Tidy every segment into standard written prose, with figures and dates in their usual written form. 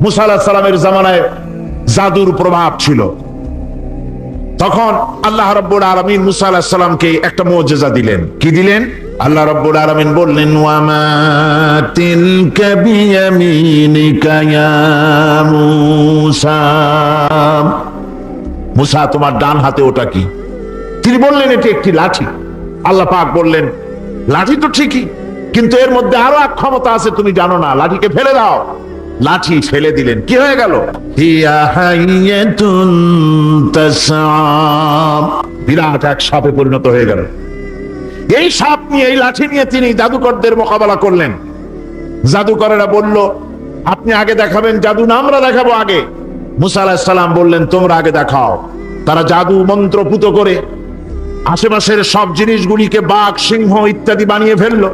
মুসা আলাইহিস সালামের জামানায় জাদুর প্রভাব ছিল। তখন আল্লাহ রাব্বুল আলামিন মুসা আলাইহিস সালামকে একটা মুজিজা দিলেন। কি দিলেন? আল্লাহ রাব্বুল আলামিন বললেন, ওয়া মা তিলকা বিয়ামিনিকা ইয়া মুসা। মুসা, তোমার ডান হাতে ওটা কি? তিনি বললেন, এটি একটি লাঠি। আল্লাহ পাক বললেন, লাঠি তো ঠিকই, কিন্তু এর মধ্যে আরো এক ক্ষমতা আছে, তুমি জানো না, লাঠিকে ফেলে দাও। লাঠি ফেলে দিলেন, কি হয়ে গেল? হিয়া হাইয়াতুন তাসআ, বিরাট এক সাপে পরিণত হয়ে গেল। এই সাপ নিয়ে, এই লাঠি নিয়ে তিনি জাদুকরদের মোকাবেলা করলেন। জাদুকরেরা বলল, আপনি আগে দেখাবেন জাদু না আমরা দেখাবো আগে? মুসা আলাইহিস সালাম বললেন, তোমরা আগে দেখাও। তারা জাদু মন্ত্র পুত করে আশেপাশের সব জিনিসগুলিকে বাঘ, সিংহ ইত্যাদি বানিয়ে ফেললো।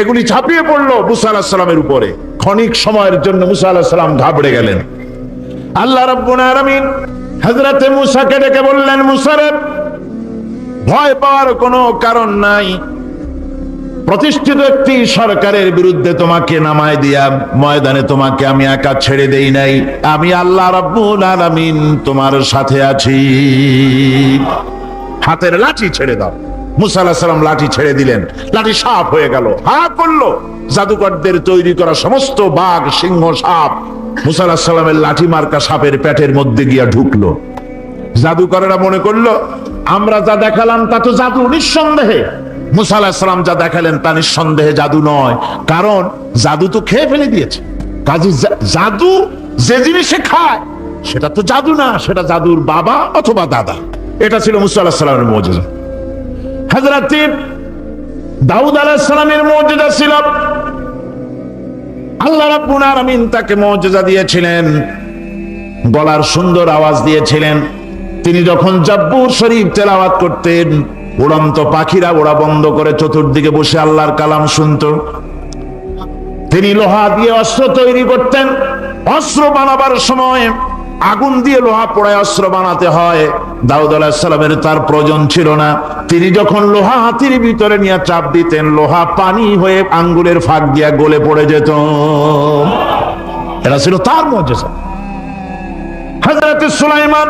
এগুলি ঝাঁপিয়ে পড়লো মুসা আলাইহিস সালামের উপরে। ক্ষণিক সময়ের জন্য মুসা আলাইহিস সালাম ঘাবড়ে গেলেন। আল্লাহ রাব্বুল আলামিন হযরতে মুসাকে ডেকে বললেন, মুসা রে, ভয় পাওয়ার কোনো কারণ নাই। প্রতিষ্ঠিত একটি সরকারের বিরুদ্ধে তোমাকে নামায় দিয়া ময়দানে তোমাকে আমি একা ছেড়ে দেই নাই। আমি আল্লাহ রাব্বুল আলামিন তোমার সাথে আছি। হাতের লাঠি ছেড়ে দাও। মুসা আলাইহিস সালাম লাঠি ছেড়ে দিলেন। লাঠি সাপ হয়ে গেল, হা করলো। জাদুকরদের তৈরি করা সমস্ত বাঘ, সিংহ, সাপ মুসা আলাইহিস সালামের লাঠি মার্কা সাপের পেটের মধ্যে গিয়া ঢুকলো। জাদুকরেরা মনে করলো, আমরা যা দেখালাম তা তো জাদু, নিঃসন্দেহে। মুসা আলাইহিস সালাম যা দেখালেন তা নিঃসন্দেহে জাদু নয়, কারণ জাদু তো খেয়ে ফেলে দিয়েছে। কাজে জাদু যে জিনিসে খায় সেটা তো জাদু না, সেটা জাদুর বাবা অথবা দাদা। এটা ছিল মুসা আলাইহিস সালামের মুজিজা। হযরত দাউদ আলাইহিস সালামের মুজিজা ছিল, আল্লাহ রাব্বুল আলামিন তাকে মুজিজা দিয়েছিলেন, গলার সুন্দর আওয়াজ দিয়েছিলেন। তিনি যখন জাব্বুর শরীফ তেলাওয়াত করতেন, উড়ন্ত পাখিরা ওড়া বন্ধ করে চতুর্দিকে বসে আল্লাহর কালাম শুনত। তিনি লোহা দিয়ে অস্ত্র তৈরি করতেন। অস্ত্র বানাবার সময় আগুন দিয়ে লোহা পোড়ায় অস্ত্র বানাতে হয়। দাউদ আলাইহিস সালামের তার প্রয়োজন ছিল না। তিনি যখন লোহা হাতির ভিতরে নিয়ে চাপ দিতেন, লোহা পানি হয়ে আঙ্গুলের ফাঁক দিয়া গলে পড়ে যেত। এটা ছিল তার মুজিজা। হযরত সুলাইমান,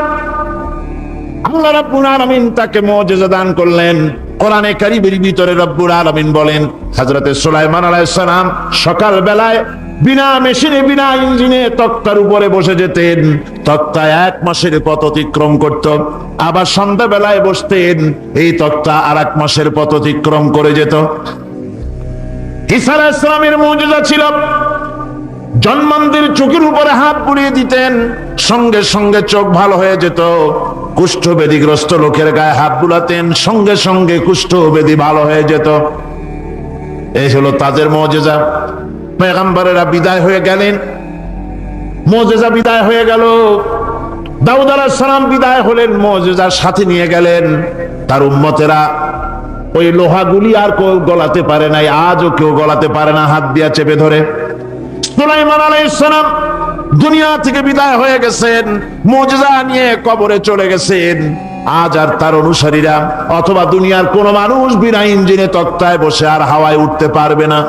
আল্লাহ রাব্বুল আলামিন তাকে মুজিজা দান করলেন। কোরআনে কারীমের ভিতরে রব্বুল আলামিন বলেন, হযরত সুলাইমান আলাইহিস সালাম সকাল বেলায় বিনা মেশিনে, বিনা ইঞ্জিনে তক্তার উপরে বসে যেতেন। তক্তা 1 মাসের পথ অতিক্রম করত। আবার সন্ধ্যা বেলায় বসতেন, এই তক্তা আর 1 মাসের পথ অতিক্রম করে যেত। ঈসা আলাইহিস সালামের মুজিজা ছিল, জন্মান্ধের চোখের উপরে হাত বুলিয়ে দিতেন, সঙ্গে সঙ্গে চোখ ভালো হয়ে যেত। কুষ্ঠব্যাধিগ্রস্ত লোকের গায়ে হাত বুলাতেন, সঙ্গে সঙ্গে কুষ্ঠব্যাধি ভালো হয়ে যেত। এই হলো তাদের মুজিজা। পয়গম্বরেরা বিদায় হয়ে গেলেন, মুজিজা বিদায় হয়ে গেল। দাউদ আলাইহিস সালাম বিদায় হলেন, মুজিজা সাথে নিয়ে গেলেন। তার উম্মতেরা ওই লোহাগুলি আর কেউ গলাতে পারে নাই, আজও কেউ গলাতে পারে না হাত দিয়া চেপে ধরে। সুলাইমান আলাইহিস সালাম দুনিয়া থেকে বিদায় হয়ে গেছেন, মুজিজা নিয়ে কবরে চলে গেছেন। আজ আর তার অনুসারীরা অথবা দুনিয়ার কোন মানুষ বিনা ইঞ্জিনে তক্তায় বসে আর হাওয়ায় উঠতে পারবে না।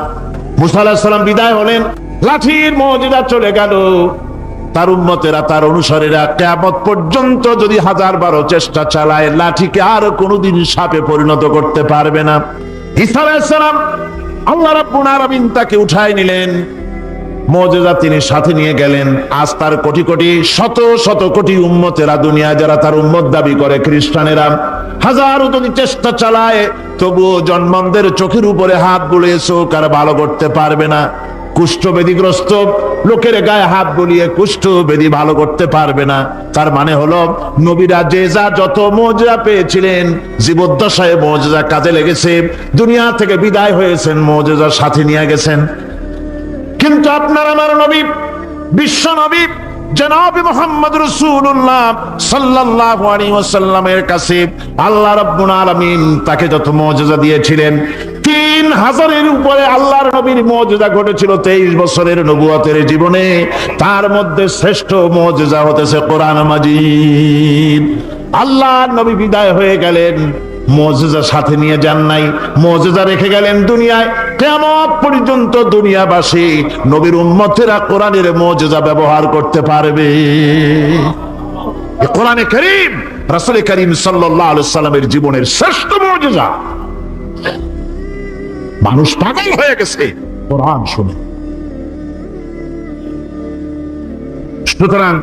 মুসা আলাইহিস সালাম বিদায় হলেন, লাঠির মুজিজা চলে গেল। তার উম্মতেরা, তার অনুসারীরা কিয়ামত পর্যন্ত যদি 1000 চেষ্টা চালায়, লাঠিকে আর কোনোদিন সাপে পরিণত করতে পারবে না। ঈসা আলাইহিস সালাম, আল্লাহ রাব্বুল আলামিন তাকে উঠায় নিলেন, মুজিজা তিনি সাথে নিয়ে গেলেন। আজ তার কোটি কোটি, শত শত কোটি উম্মতেরা, দুনিয়া যারা তার উম্মত দাবি করে, খ্রিস্টানেরা, হাজারো যদি চেষ্টা চালায়, তবুও জন্মান্ধের চোখের উপরে হাত বুলিয়ে চোখ আর ভালো করতে পারবে না। কুষ্ঠব্যাধিগ্রস্ত লোকের গায়ে হাত বুলিয়ে কুষ্ঠব্যাধি ভালো করতে পারবে না। তার মানে হলো, নবীরা যে যা যত মুজিজা পেয়েছিলেন, জীবদ্দশায় মুজিজা কাজে লেগেছে। দুনিয়া থেকে বিদায় হয়েছেন, মুজিজা সাথে নিয়ে গেছেন। কিন্তু আপনার আমার নবী, বিশ্ব নবী জনাব মুহাম্মদ রাসূলুল্লাহ সাল্লাল্লাহু আলাইহি ওয়াসাল্লামের কাছে আল্লাহ রাব্বুল আলামিন তাকে যত মুজিজা দিয়েছিলেন, 3000-এর উপরে আল্লাহর নবীর মুজিজা ঘটেছিল 23 বছরের নবুয়তের জীবনে। তার মধ্যে শ্রেষ্ঠ মুজিজা হতেছে কোরআন মাজিদ। আল্লাহর নবী বিদায় হয়ে গেলেন, মুজিজা সাথে নিয়ে যান নাই, মুজিজা রেখে গেলেন দুনিয়ায়। কিয়ামত পর্যন্ত দুনিয়াবাসী নবীর উম্মতেরা কোরআনের মুজিজা ব্যবহার করতে পারবে। এই কোরআনে কারীম রাসূল করিম সাল্লাল্লাহু আলাইহি সাল্লামের জীবনের শ্রেষ্ঠ মুজিজা। মানুষ পাগল হয়ে গেছে কোরআন শুনে। সুতরাং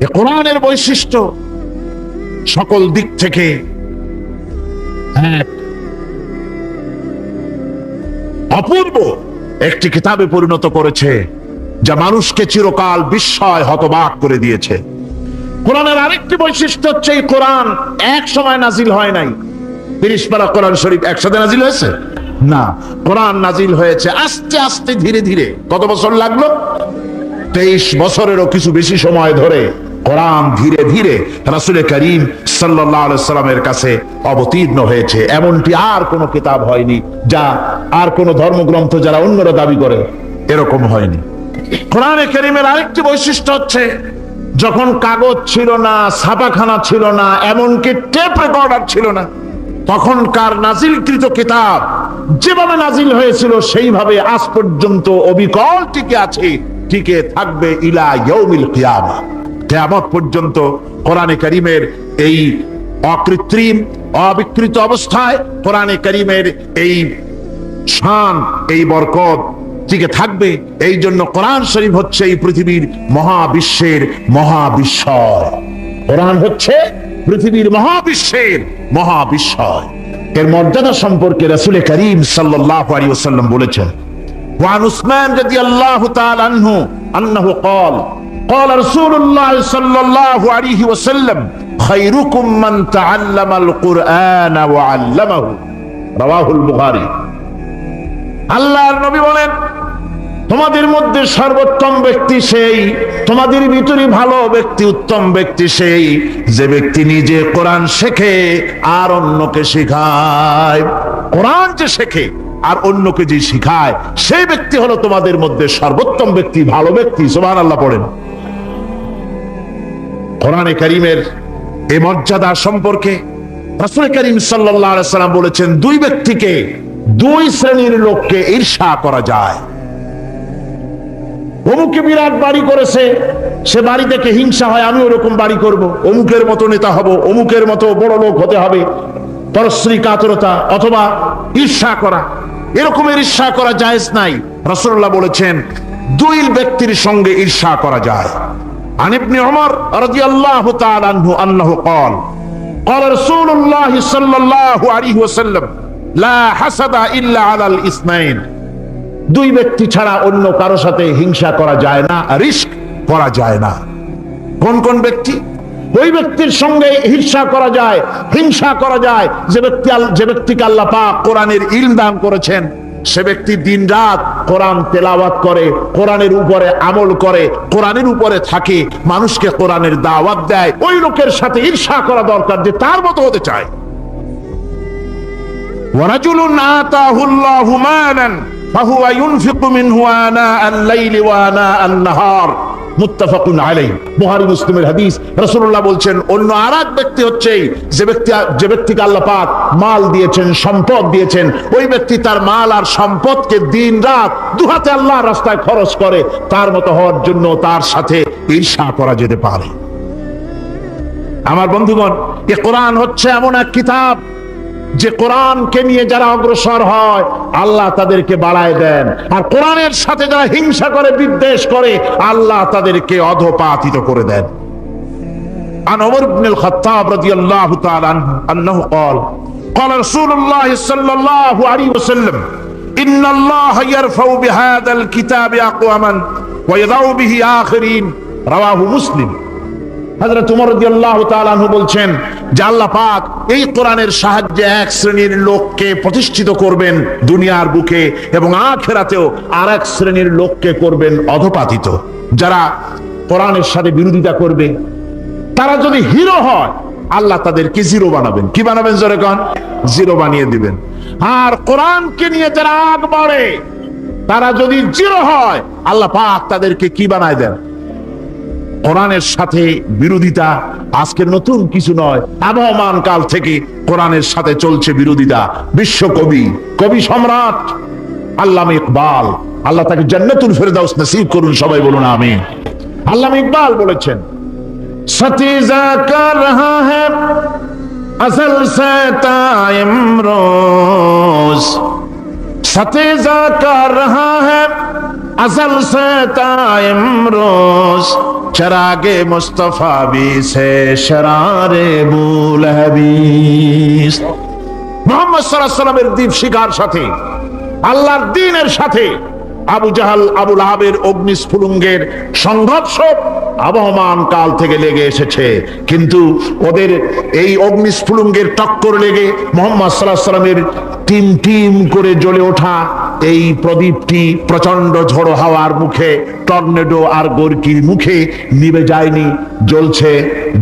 এই কোরআনের বৈশিষ্ট্য সকল দিক থেকে এক অপূর্ব একটি কিতাবে পরিণত করেছে, যা মানুষকে চিরকাল বিস্ময় হতবাক করে দিয়েছে। কোরআনের আরেকটি বৈশিষ্ট্য হচ্ছে এই কোরআন এক সময় নাজিল হয় নাই। 30 পারা কোরআন শরীফ একসাথে নাজিল হয়েছে না, কোরআন নাজিল হয়েছে আস্তে আস্তে ধীরে ধীরে। কত বছর লাগলো? 23 বছরেরও কিছু বেশি সময় ধরে কোরআন ধীরে ধীরে রাসূল করিম সাল্লাল্লাহু আলাইহি সাল্লামের কাছে অবতীর্ণ হয়েছে। এমনটি আর কোন কিতাব হয়নি, যা আর কোন ধর্মগ্রন্থ যারা অন্যরা দাবি করে এরকম হয়নি। কোরআনে কারীমের আরেকটি বৈশিষ্ট্য হচ্ছে, যখন কাগজ ছিল না, ছাপাখানা ছিল না, এমনকি টেপ রেকর্ডার ছিল না, তখনকার নাজিলকৃত কিতাব যেভাবে নাজিল হয়েছিল সেইভাবে আজ পর্যন্ত অবিকল টিকে আছে, টিকে থাকবে ইলা ইয়াউমিল কিয়ামা। কিয়ামত পর্যন্ত কোরআনে কারীমের এই অকৃত্রিম অবিকৃত অবস্থায় কোরআনে কারীমের এই শান, এই বরকত টিকে থাকবে। এই জন্য কোরআন শরীফ হচ্ছে এই পৃথিবীর মহাবিশ্বের মহাবিস্ময়। কোরআন হচ্ছে পৃথিবীর মহাবিশ্বের মহাবিস্ময়। এর মর্যাদা সম্পর্কে রাসূল করিম সাল্লাল্লাহু আলাইহি ওয়াসাল্লাম বলেছেন, ওয়ান উসমান রাদিয়াল্লাহু তাআলা আনহু আন্নাহু قال قال رسول الله صلى الله عليه وسلم خيركم من تعلم القرآن وعلمه رواه البخاري। আল্লাহর নবী বলেন, তোমাদের মধ্যে সর্বোত্তম ব্যক্তি সেই, তোমাদের ভিতরে ভালো ব্যক্তি, উত্তম ব্যক্তি সেই, যে ব্যক্তি নিজে কোরআন শেখে আর অন্যকে শেখায়। কোরআন যে শেখে আর অন্যকে যে শিখায়, সেই ব্যক্তি হলো তোমাদের মধ্যে সর্বোত্তম ব্যক্তি, ভালো ব্যক্তি। সুবহানাল্লাহ পড়েন। কোরআনে কারীমের এই মর্যাদা সম্পর্কে রাসূল করিম সাল্লাল্লাহু আলাইহি সাল্লাম বলেছেন, দুই ব্যক্তিকে, দুই শ্রেণীর লোককে ঈর্ষা করা যায়। অমুকে বিরাট বাড়ি করেছে, সে বাড়ি থেকে হিংসা হয়, আমি ওরকম বাড়ি করব, অমুকের মতো নেতা হব, অমুকের মতো বড় লোক হতে হবে। পরশ্রী কাতরতা অথবা ঈর্ষা করা, এরকমের ঈর্ষা করা জায়েজ নাই। রাসূলুল্লাহ বলেছেন, দুই ব্যক্তির সঙ্গে ঈর্ষা করা যায়। عن ابن عمر رضي الله تعالى عنه أنه قال قال رسول الله صلى الله عليه وسلم لا حسد إلا على الاثنين। দুই ব্যক্তি ছাড়া অন্য কারো সাথে হিংসা করা যায় না, রিস্ক করা যায় না। কোন কোন ব্যক্তি? ওই ব্যক্তির সঙ্গে ঈর্ষা করা যায়, হিংসা করা যায় যে ব্যক্তিকে আল্লাহ পাক কোরআনের ইলম দান করেছেন, সে ব্যক্তি দিন রাত কোরআন তেলাওয়াত করে, কোরআনের উপরে আমল করে, কোরআনের উপরে থাকে, মানুষকে কোরআনের দাওয়াত দেয়। ওই লোকের সাথে ঈর্ষা করা দরকার, যে তার মতো হতে চায়। ওয়ারাজুলুন আতাহুল্লাহু মালান ফাহুয়া ইউনফিকু মিনহু আনা আল-লাইলি ওয়া আনা আন-নাহার মুত্তাফাকুন আলাইহি। বুখারী মুসলিমের হাদিস। রাসূলুল্লাহ বলছেন, অন্য আরেক ব্যক্তি হচ্ছে যে ব্যক্তিকে আল্লাহ পাক মাল দিয়েছেন, সম্পদ দিয়েছেন, ওই ব্যক্তি তার মাল আর সম্পদকে দিন রাত দুহাতে আল্লাহর রাস্তায় খরচ করে। তার মতো হওয়ার জন্য তার সাথে ঈর্ষা করা যেতে পারে। আমার বন্ধুগণ, এই কোরআন হচ্ছে এমন এক কিতাব, যে কোরআনকে নিয়ে যারা অগ্রসর হয় আল্লাহ তাদেরকে বাড়ায় দেন, আর কোরআনের সাথে যারা হিংসা করে, বিদ্বেষ করে, আল্লাহ তাদেরকে অধঃপাতিত করে দেন। عن عمر بن الخطاب رضي الله تعالى عنه أنه قال قال رسول الله صلى الله عليه وسلم إن الله يرفع بهذا الكتاب أقواما ويضع به آخرين رواه مسلم। হযরত ওমর রাদিয়াল্লাহু তাআলা আনহু বলছেন যে আল্লাহ পাক এই কোরআনের সাহায্যে এক শ্রেণীর লোককে প্রতিষ্ঠিত করবেন দুনিয়ার বুকে, এবং আখিরাতেও আরেক শ্রেণীর লোককে করবেন অধঃপাতিত। যারা কোরআনের সাথে বিরোধিতা করবে, তারা যদি হিরো হয়, আল্লাহ তাদেরকে জিরো বানাবেন। কি বানাবেন? জোরে কোন? জিরো বানিয়ে দিবেন। আর কোরআনকে নিয়ে যারা আগ বাড়ে, তারা যদি জিরো হয়, আল্লাহ পাক তাদেরকে কি বানায় দেন? কোরআনের সাথে বিরোধিতা আজকে নতুন কিছু নয়, আবহমান কাল থেকে কোরআনের সাথে চলছে বিরোধিতা। বিশ্বকবি, কবি সম্রাট আল্লামা ইকবাল, আল্লাহ তাকে জান্নাতুল ফেরদাউস নসিব করুন, সবাই বলুন আমিন। আল্লামা ইকবাল বলেছেন, সতীজা কর রহা হ্যায় আসল সে তা ইমরোজ, সতীজা কর রহা হ্যায় আসল সে তা ইমরোজ, চরাগে মুস্তফা বি সে শরারে বুলহবিস। মুহাম্মদ সাল্লাল্লাহু আলাইহি ওয়াসাল্লামের দ্বীপ শিখার সাথে, আল্লাহর দ্বীনের সাথে আবু জাহাল, আবু লাহাবের অগ্নিস্ফুলিঙ্গের সংঘর্ষ আবহমান কাল থেকে লেগে এসেছে। কিন্তু ওদের এই অগ্নিস্ফুলিঙ্গের টক্কর লেগে মুহাম্মদ সাল্লাল্লাহু আলাইহি ওয়াসাল্লামের টিম টিম করে জ্বলে ওঠা এই প্রদীপটি প্রচন্ড ঝড়ো হাওয়ার মুখে, টর্নেডো আর গর্কির মুখে নিভে যায়নি, জ্বলছে,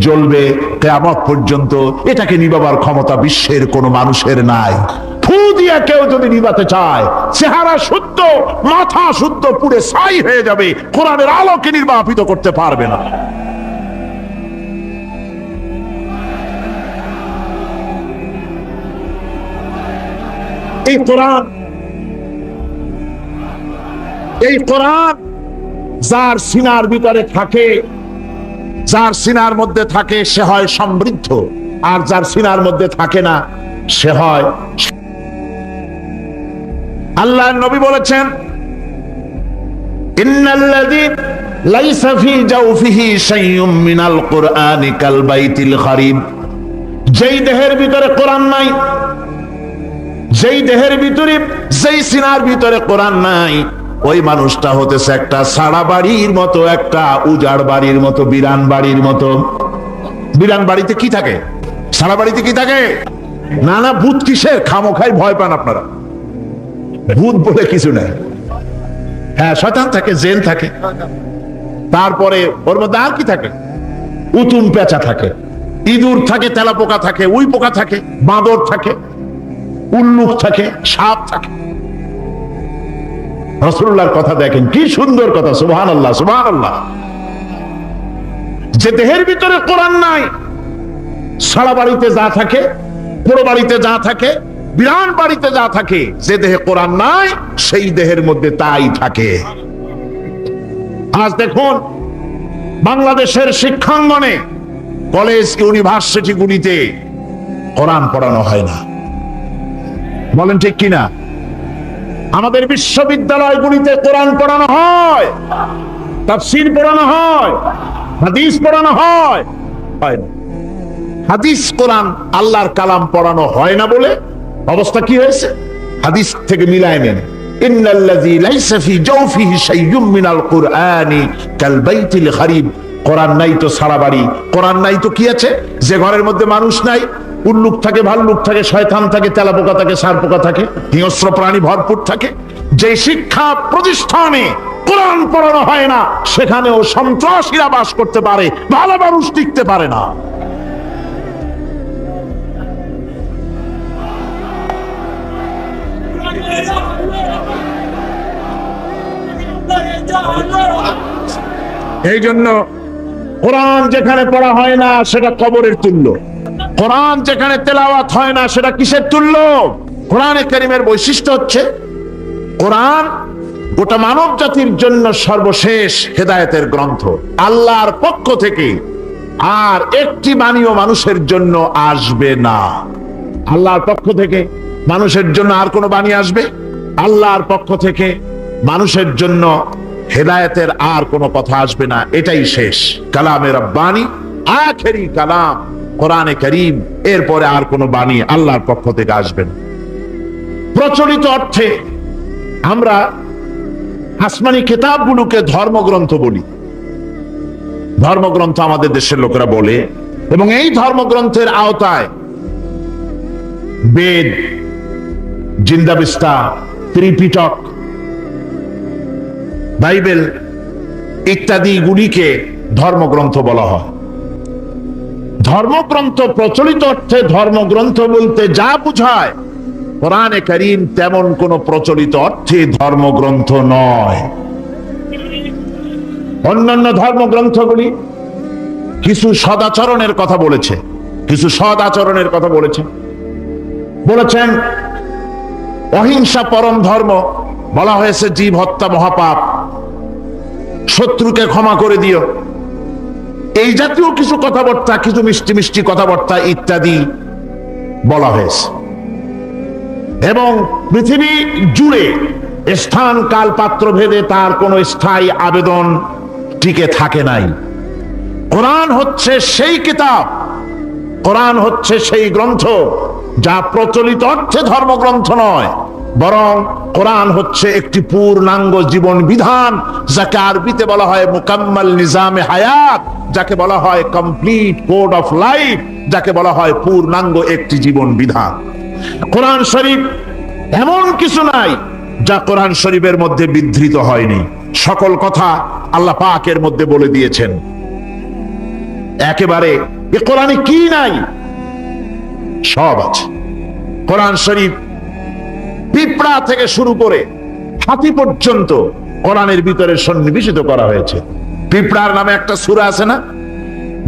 জ্বলবে কিয়ামত পর্যন্ত। এটাকে নিভাবার ক্ষমতা বিশ্বের কোনো মানুষের নাই। ফু দিয়ে কেউ যদি নিভাতে চায়, চেহারা শুদ্ধ, মাথা শুদ্ধ, পুড়ে ছাই হয়ে যাবে, কোরআনের আলোকে নির্বাপিত করতে পারবে না। এই কোরআন, এই কোরআন যার সিনার ভিতরে থাকে, যার সিনার মধ্যে থাকে সে হয় সমৃদ্ধ, আর যার সিনার মধ্যে থাকে না সে হয়। আল্লাহর নবী বলেছেন, ইন্নাল্লাযী লাইসা ফী জাওফিহি শাইউম মিনাল কুরআনি কাল বাইতিল খারিব। যেই দেহের ভিতরে কোরআন নাই, যেই দেহের ভিতরে, যেই সিনার ভিতরে কোরআন নাই, ওই মানুষটা হতেছে একটা সাড়া বাড়ির মতো, একটা উজাড় বাড়ির মতো, বিরান বাড়ির মতো। বিরান বাড়িতে কি থাকে? সাড়া বাড়িতে কি থাকে? না না, ভূত কিসের? খামোখাই ভয় পান আপনারা। ভূত বলে কিছু নেই। হ্যাঁ, শয়তান থাকে, জিন থাকে, তারপরে ওর মধ্যে আর কি থাকে? উতুম পেঁচা থাকে, ইঁদুর থাকে, তেলাপোকা থাকে, উই পোকা থাকে, বাঁদর থাকে, উল্লুক থাকে, সাপ থাকে। রাসূলুল্লাহর কথা দেখেন, কি সুন্দর কথা, সুবহানাল্লাহ, সুবহানাল্লাহ। যে দেহের ভিতরে কোরআন নাই, সারা বাড়িতে যা থাকে, পুরো বাড়িতে যা থাকে, বিরান বাড়িতে যা থাকে, যে দেহে কোরআন নাই সেই দেহের মধ্যে তাই থাকে। আজ দেখুন বাংলাদেশের শিক্ষাঙ্গনে, কলেজ, ইউনিভার্সিটি গুলিতে কোরআন পড়ানো হয় না, বলেন ঠিক কিনা? আমাদের বিশ্ববিদ্যালয়গুলিতে কোরআন পড়ানো হয়, তাফসীর পড়ানো হয়, হাদিস পড়ানো হয়। হাদিস, কোরআন, আল্লাহর কালাম পড়ানো হয় না বলে অবস্থা কি হয়েছে? হাদিস থেকে মিলায় নেন, ইন্নাল্লাযী লাইসা ফী জাওফিহি শাইউম মিনাল কুরআনি কাল বাইতিল খারিব। কোরআন নাই তো সারা বাড়ি, কোরআন নাই তো কি আছে? যে ঘরের মধ্যে মানুষ নাই, উল্লুক থাকে, ভাল্লুক থাকে, শয়তান থাকে, তেলাপোকা থাকে, সারপোকা থাকে, হিংস্র প্রাণী ভরপুর থাকে। যে শিক্ষা প্রতিষ্ঠানে কোরআন পড়ানো হয় না, সেখানেও সন্ত্রাসীরা বাস করতে পারে, ভালো মানুষ টিকতে পারে না। এই জন্য কোরআন যেখানে পড়া হয় না সেটা কবরের তুল্য, কোরআন যেখানে তেলাওয়াত হয় না সেটা কিসের তুল্য? কোরআনে কারীমের বৈশিষ্ট্য হচ্ছে, কোরআন গোটা মানব জাতির জন্য সর্বশেষ হেদায়েতের গ্রন্থ, আল্লাহর পক্ষ থেকে। আর একটি বাণীও মানুষের জন্য আসবে না। আল্লাহর পক্ষ থেকে মানুষের জন্য আর কোন বাণী আসবে? আল্লাহর পক্ষ থেকে মানুষের জন্য হেদায়েতের আর কোনো কথা আসবে না। এটাই শেষ কালামে রব্বানি, আখেরি কালাম কোরআনে কারীম। এরপরে আর কোনো বাণী আল্লাহর পক্ষ থেকে আসবে না। প্রচলিত অর্থে আমরা আসমানি কিতাবগুলোকে ধর্মগ্রন্থ বলি, ধর্মগ্রন্থ আমাদের দেশের লোকেরা বলে। এবং এই ধর্মগ্রন্থের আওতায় বেদ, জিন্দাবিস্তা, ত্রিপিটক, বাইবেল ইত্যাদি গুলিকে ধর্মগ্রন্থ বলা হয়। ধর্মগ্রন্থ প্রচলিত অর্থে ধর্মগ্রন্থ বলতে যা বুঝায়, কোরআনে কারীম তেমন কোন প্রচলিত অর্থে ধর্মগ্রন্থ নয়। অন্যান্য ধর্মগ্রন্থগুলি কিছু সদাচরণের কথা বলেছে, কিছু সদ আচরণের কথা বলেছেন অহিংসা পরম ধর্ম, বলা হয়েছে জীব হত্যা মহাপাপ, শত্রুকে ক্ষমা করে দিও, এই জাতীয় কিছু কথাবার্তা, কিছু মিষ্টি মিষ্টি কথাবার্তা ইত্যাদি বলা হয়েছে। এবং পৃথিবী জুড়ে স্থান কাল পাত্র ভেদে তার কোনো স্থায়ী আবেদন টিকে থাকে নাই। কোরআন হচ্ছে সেই কিতাব, কোরআন হচ্ছে সেই গ্রন্থ যা প্রচলিত অর্থে ধর্মগ্রন্থ নয়, বরং কোরআন হচ্ছে একটি পূর্ণাঙ্গ জীবন বিধান, যাকে আরবিতে বলা হয় মুকাম্মাল নিজামে হায়াত, যাকে বলা হয় কমপ্লিট কোড অফ লাইফ, যাকে বলা হয় পূর্ণাঙ্গ একটি জীবন বিধান। কোরআন শরীফ এমন কিছু নাই যা কোরআন শরীফের মধ্যে বিধৃত হয়নি। সকল কথা আল্লাহ পাকের মধ্যে বলে দিয়েছেন। একেবারে এ কোরআনে কি নাই, সব আছে। কোরআন শরীফ পিঁপড়া থেকে শুরু করে হাতি পর্যন্ত কোরআনের ভিতরে সন্নিবেশিত করা হয়েছে। পিঁপড়ার নামে একটা সূরা আছে না,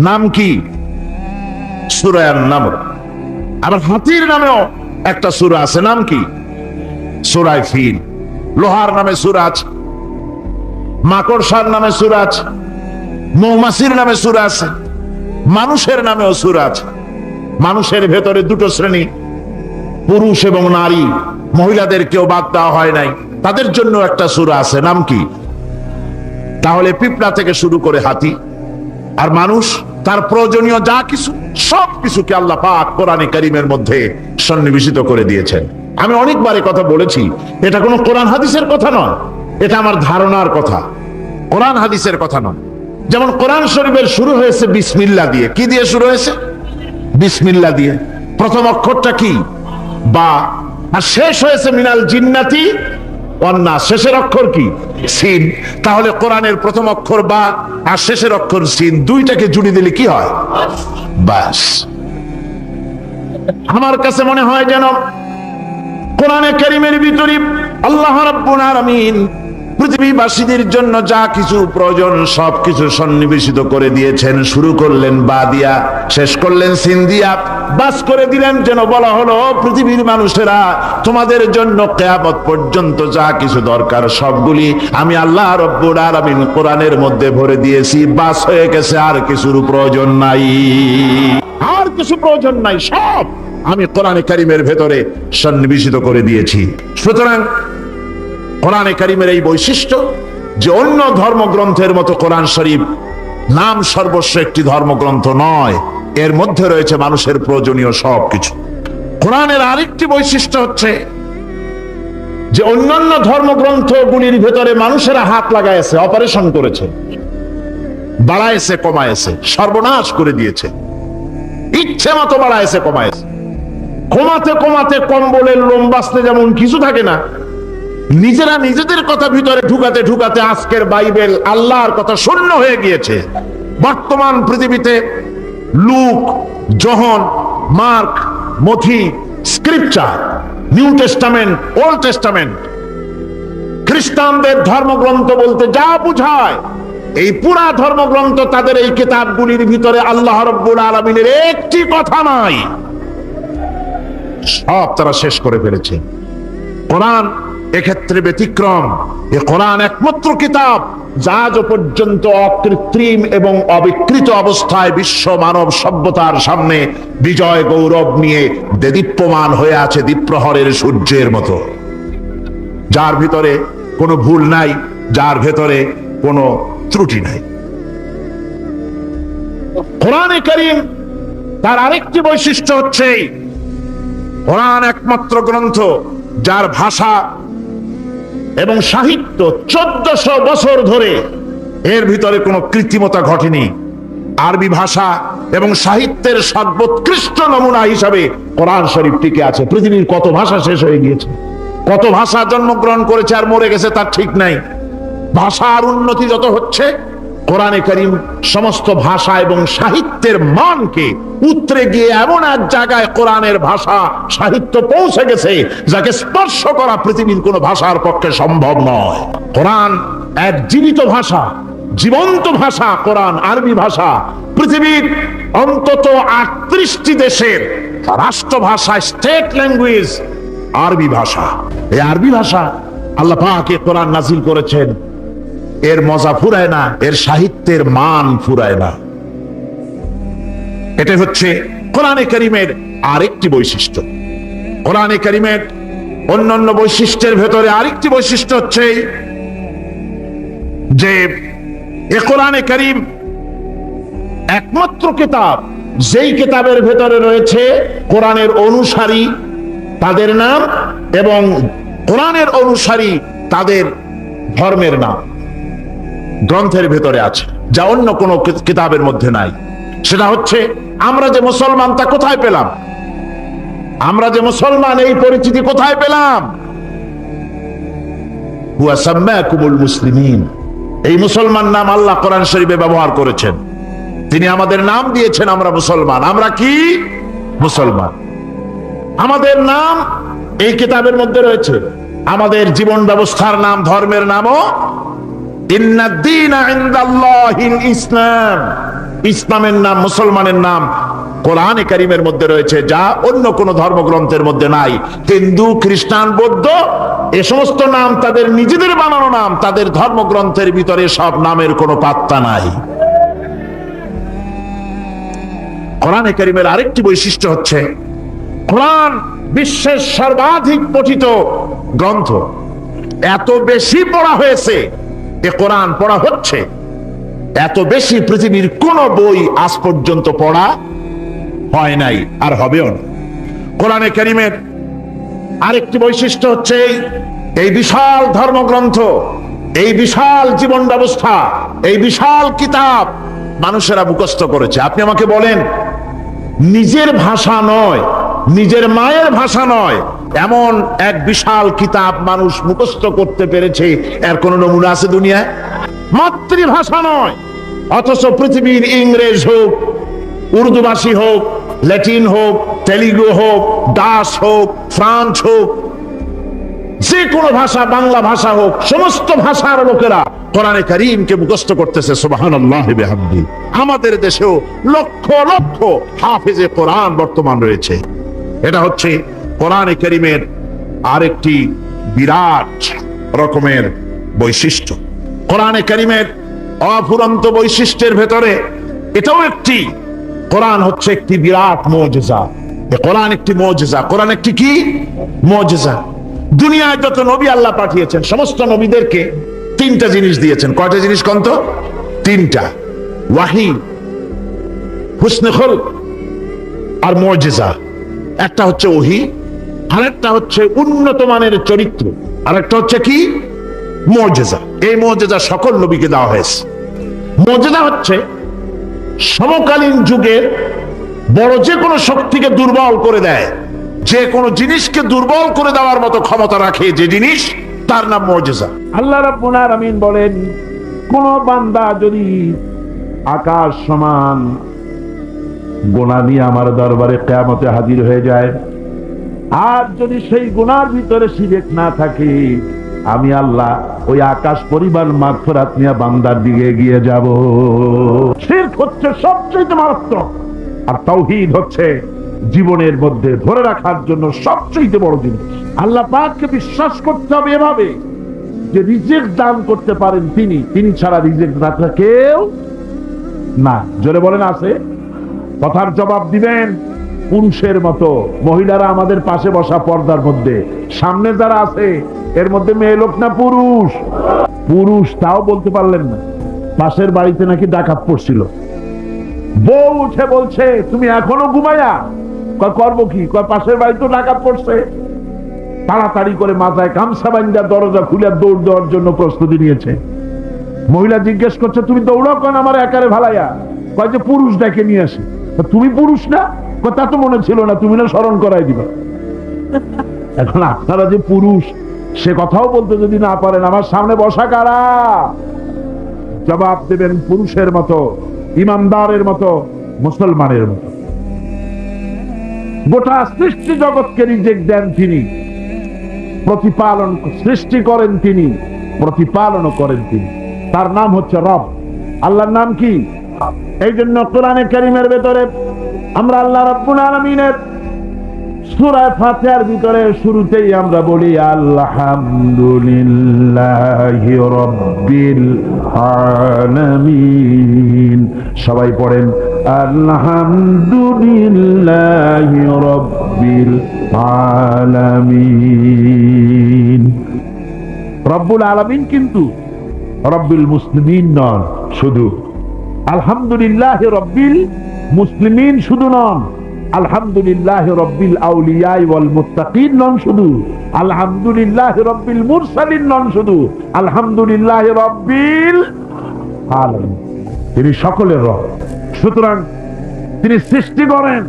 নাম কি? সূরা আন-নামল। আবার হাতির নামেও একটা সূরা আছে, নাম কি? সূরা ফিল। লোহার নামে সূরা আছে, মাকড়সার নামে সূরা আছে, মৌমাছির নামে সূরা আছে, মানুষের নামেও সূরা আছে। মানুষের ভেতরে দুটো শ্রেণী, পুরুষ এবং নারী, মহিলাদের কেউ বাদ দেওয়া হয় নাই, তাদের জন্য একটা সূরা আছে, নাম কি? তাহলে পিঁপড়া থেকে শুরু করে হাতি আর মানুষ, তার প্রয়োজনীয় যা কিছু সব কিছুকে আল্লাহ পাক কোরআনে কারীমের মধ্যে সন্নিবেশিত করে দিয়েছেন। আমি অনেকবার কথা বলেছি, এটা কোনো কোরআন হাদিসের কথা নয়, এটা আমার ধারণার কথা, কোরআন হাদিসের কথা নয়। যেমন কোরআন শরীফের শুরু হয়েছে বিসমিল্লাহ দিয়ে। কি দিয়ে শুরু হয়েছে? বিসমিল্লাহ দিয়ে। প্রথম অক্ষরটা কি? বা। আর শেষ হয়েছে মিনাল জিন্নাতি ওয়ান নাস, শেষের অক্ষর কি? সিন। তাহলে কোরআনের প্রথম অক্ষর বা আর শেষের অক্ষর সিন, দুইটাকে জুড়ে দিলে কি হয়? বাস। আমার কাছে মনে হয় যেন কোরআনে কারীমের ভিতরে আল্লাহ রাব্বুল আলামিন পৃথিবীবাসীদের জন্য যা কিছু প্রয়োজন সবকিছু সন্নিবেশিত করে দিয়েছেন। শুরু করলেন বা দিয়া, শেষ করলেন সিন দিয়া, বাস করে দিলেন যেন বলা হলো পৃথিবীর মানুষেরা, তোমাদের জন্য কিয়ামত পর্যন্ত যা কিছু দরকার সবগুলি আমি আল্লাহ রাব্বুল আলামিন কোরআনের মধ্যে ভরে দিয়েছি। বাস হয়ে গেছে, আর কিছুর প্রয়োজন নাই, আর কিছু প্রয়োজন নাই, সব আমি কোরআনে কারীমের ভেতরে সন্নিবেশিত করে দিয়েছি। সুতরাং কোরআনে কারীমের এই বৈশিষ্ট্য যে অন্য ধর্মগ্রন্থের মতো কোরআন শরীফ নাম সর্বস্ব একটি ধর্মগ্রন্থ নয়, এর মধ্যে রয়েছে মানুষের প্রয়োজনীয় সবকিছু। কোরআনের আরেকটি বৈশিষ্ট্য হচ্ছে যে অন্যান্য ধর্মগ্রন্থগুলির ভেতরে মানুষেরা হাত লাগাইছে, অপারেশন করেছে, বাড়াইছে কমাইছে, সর্বনাশ করে দিয়েছে, ইচ্ছে মতো বাড়াইছে কমাইছে। কমাতে কমাতে কম্বলের লোম বাঁচতে যেমন কিছু থাকে না, নিজেরা নিজেদের কথা ভিতরে ঢুকাতে ঢুকাতে আজকের বাইবেল আল্লাহর কথা শূন্য হয়ে গিয়েছে। বর্তমান পৃথিবীতে লুক, জন, মার্ক, মথি, scripture, new testament, old testament, খ্রিস্টানদের ধর্মগ্রন্থ বলতে যা বুঝায়, এই পুরা ধর্মগ্রন্থ তাদের এই কিতাবগুলির ভিতরে আল্লাহ রাব্বুল আলামিনের একটি কথা নাই, সব তারা শেষ করে ফেলেছে। কোরআন এক্ষেত্রে ব্যতিক্রম। এ কোরআন একমাত্র কিতাব যা আজ পর্যন্ত অকৃত্রিম এবং অবিকৃত অবস্থায় বিশ্ব মানব সভ্যতার সামনে বিজয় গৌরব নিয়ে দেদীপ্যমান হয়ে আছে দ্বীপ্রহরের সূর্যের মতো, যার ভিতরে কোনো ভুল নাই, যার ভেতরে কোনো ত্রুটি নাই। কোরআনে কারীম তার আরেকটি বৈশিষ্ট্য হচ্ছে কোরআন একমাত্র গ্রন্থ যার ভাষা এবং সাহিত্য 1400 বছর ধরে এর ভিতরে কোনো কৃত্রিমতা ঘটেনি। আরবি ভাষা এবং সাহিত্যের সর্বোৎকৃষ্ট নমুনা হিসাবে কোরআন শরীফ টিকে আছে। পৃথিবীর কত ভাষা শেষ হয়ে গিয়েছে, কত ভাষা জন্মগ্রহণ করেছে আর মরে গেছে তার ঠিক নাই। ভাষার উন্নতি যত হচ্ছে, কোরআনে কারীম সমস্ত ভাষা এবং সাহিত্যের মানকে উতরে গিয়ে এমন এক জায়গায় কোরআনের ভাষা সাহিত্য পৌঁছে গেছে যাকে স্পর্শ করা পৃথিবীর কোনো ভাষার পক্ষে সম্ভব নয়। কোরআন এক জীবিত ভাষা, জীবন্ত ভাষা কোরআন, আরবি ভাষা। পৃথিবীর অন্তত 38টি দেশের রাষ্ট্রভাষা, স্টেট ল্যাঙ্গুয়েজ আরবি ভাষা। এই আরবি ভাষা আল্লাহ পাক এই কোরআন নাজিল করেছেন। এর মজা ফুরায় না, এর সাহিত্যের মান ফুরায় না। এটা হচ্ছে কোরআনে কারীমের আরেকটি বৈশিষ্ট্য। কোরআনে কারীমের অন্যান্য বৈশিষ্ট্যের ভেতরে আরেকটি বৈশিষ্ট্য হচ্ছে যে এ কোরআনে কারীম একমাত্র কিতাব, যেই কিতাবের ভেতরে রয়েছে কোরআনের অনুসারী তাদের নাম এবং কোরআনের অনুসারী তাদের ধর্মের নাম গ্রন্থের ভেতরে আছে, যা অন্য কোনো কিতাবের মধ্যে নাই। সেটা হচ্ছে আমরা যে মুসলমান তা কোথায় পেলাম? আমরা যে মুসলমান এই পরিচিতি কোথায় পেলাম? হুয়া সাম্মাকুমুল মুসলিমিন। এই মুসলমান নাম আল্লাহ কোরআন শরীফে ব্যবহার করেছেন। তিনি আমাদের নাম দিয়েছেন, আমরা মুসলমান। আমরা কি মুসলমান? আমাদের নাম এই কিতাবের মধ্যে রয়েছে। আমাদের জীবন ব্যবস্থার নাম, ধর্মের নামও ইন্নাদ-দীনা ইনদাল্লাহিল ইসলাম। ইসলামের নাম, মুসলমানের নাম কোরআনে কারীমের মধ্যে রয়েছে, যা অন্য কোন ধর্মগ্রন্থের মধ্যে নাই। হিন্দু, খ্রিস্টান, বৌদ্ধ এ সমস্ত নাম তাদের নিজেদের বানানো নাম, তাদের ধর্মগ্রন্থের ভিতরে সব নামের কোনো পাত্তা নাই। কোরআনে কারীমের আরেকটি বৈশিষ্ট্য হচ্ছে কোরআন বিশ্বের সর্বাধিক পঠিত গ্রন্থ। এত বেশি পড়া হয়েছে, এ কোরআন পড়া হচ্ছে এত বেশি পৃথিবীর কোন বই আজ পর্যন্ত পড়া হয় নাই, আর হবেও না। কোরআনে কারীমের আরেকটি বৈশিষ্ট্য হচ্ছে এই বিশাল ধর্মগ্রন্থ, এই বিশাল জীবন ব্যবস্থা, এই বিশাল কিতাব মানুষেরা মুখস্থ করেছে। আপনি আমাকে বলেন, নিজের ভাষা নয়, নিজের মায়ের ভাষা নয়, এমন এক বিশাল কিতাব মানুষ মুখস্থ করতে পেরেছে, এর কোন নমুনা আছে দুনিয়ায়? মাতৃভাষা নয়, অথচ পৃথিবীর ইংরেজ হোক, উর্দুভাষী হোক, ল্যাটিন হোক, তেলুগু হোক, ডাচ হোক, ফ্রান্স হোক, যে কোনো ভাষা, বাংলা ভাষা হোক, সমস্ত ভাষার লোকেরা কোরআনে কারীমকে মুখস্থ করতেছে। সুবহানাল্লাহি বিহামদি। আমাদের দেশেও লক্ষ লক্ষ হাফেজে কোরআন বর্তমান রয়েছে। এটা হচ্ছে কোরআনে কারীমের আরেকটি বিরাট রকমের বৈশিষ্ট্য। কোরআনে কারীমের অফুরন্ত বৈশিষ্ট্যের ভেতরে এটাও একটি, কোরআন হচ্ছে একটি বিরাট মুজিজা। কোরআন একটি মুজিজা। কোরআন একটি কি মুজিজা? দুনিয়ায় যত নবী আল্লাহ পাঠিয়েছেন, সমস্ত নবীদেরকে তিনটা জিনিস দিয়েছেন। কয়টা জিনিস কন্ত? তিনটা। ওয়াহি, হুসনে খুলক আর মুজিজা। একটা হচ্ছে ওহী, আরেকটা হচ্ছে উন্নত মানের চরিত্র, আরেকটা হচ্ছে কি মুজিজা। এই মুজিজা সকল নবীকে দেওয়া হয়েছে। মুজিজা হচ্ছে সমকালীন যুগের বড় যে কোনো শক্তিকে দুর্বল করে দেয়, যে কোনো জিনিসকে দুর্বল করে দেওয়ার মতো ক্ষমতা রাখে যে জিনিস, তার নাম মুজিজা। আল্লাহ রাব্বুল আলামিন বলেন, কোন বান্দা যদি আকাশ সমান গুনাহ নিয়ে আমার দরবারে কিয়ামতে হাজির হয়ে যায়, আর যদি সেই গুনার ভিতরে শিরক না থাকে, আমি আল্লাহ ওই আকাশ পরিমাণ মাগফিরাত নিয়ে বান্দার দিকে এগিয়ে যাব। শিরক হচ্ছে সবচেয়ে মারাত্মক, আর তাওহীদ হচ্ছে জীবনের মধ্যে ধরে রাখার জন্য সবচেয়ে বড় জিনিস। আল্লাহ পাককে বিশ্বাস করতে হবে এভাবে যে রিজিক দান করতে পারেন তিনি, তিনি ছাড়া রিজিক দাতা কেউ না। জোরে বলেন আছে? কথার জবাব দিবেন পুরুষের মতো। মহিলারা আমাদের পাশে বসা পর্দার মধ্যে, সামনে যারা আছে এর মধ্যে মেয়ে লোক না পুরুষ? পুরুষ, তাও বলতে পারলেন না। পাশের বাড়িতে নাকি ডাকাত পড়ছিল, বউ উঠে বলছে তুমি এখনো ঘুমায়া? করবো কি? পাশের বাড়ি তো ডাকাত পড়ছে। তাড়াতাড়ি করে মাথায় গামছা বান্ধা দরজা খুলে দৌড় দেওয়ার জন্য প্রস্তুতি নিয়েছে। মহিলা জিজ্ঞেস করছে তুমি দৌড়াও কেন আমার একারে ভালাইয়া? কয় যে পুরুষ ডেকে নিয়ে আসে। তুমি পুরুষ না? তা তো মনে ছিল না, তুমি না স্মরণ করাই দিবা। এখন আপনারা যে পুরুষ সে কথাও বলতে যদি না পারেন, আমার সামনে বসা কারা? জবাব দেবেন পুরুষের মতো, ইমানদারের মতো, মুসলমানের মতো। গোটা সৃষ্টি জগৎকে রিজিক দেন তিনি, প্রতিপালন সৃষ্টি করেন তিনি, প্রতিপালনও করেন তিনি। তার নাম হচ্ছে রব। আল্লাহর নাম কি? এই জন্য কোরআনে কারীমের ভেতরে আমরা আল্লাহ রাব্বুল আলামিনের সূরা ফাতিহার ভিতরে শুরুতেই আমরা বলি আলহামদুলিল্লাহি রাব্বিল আলামিন। সবাই পড়েন আলহামদুলিল্লাহি রাব্বিল আলামিন। রব্বুল আলামিন কিন্তু রব্বিল মুসলিমিন নন শুধু, আলহামদুলিল্লাহ রব্বিল মুসলিমিন শুধু নন, আলহামদুলিল্লাহ রব্বিল আউলিয়া ওয়াল মুত্তাকিন নন শুধু, আলহামদুলিল্লাহ রব্বিল মুরসালিন নন শুধু, আলহামদুলিল্লাহ রব্বিল আলামিন। তিনি সকলের রব। সুতরাং তিনি সৃষ্টি করেন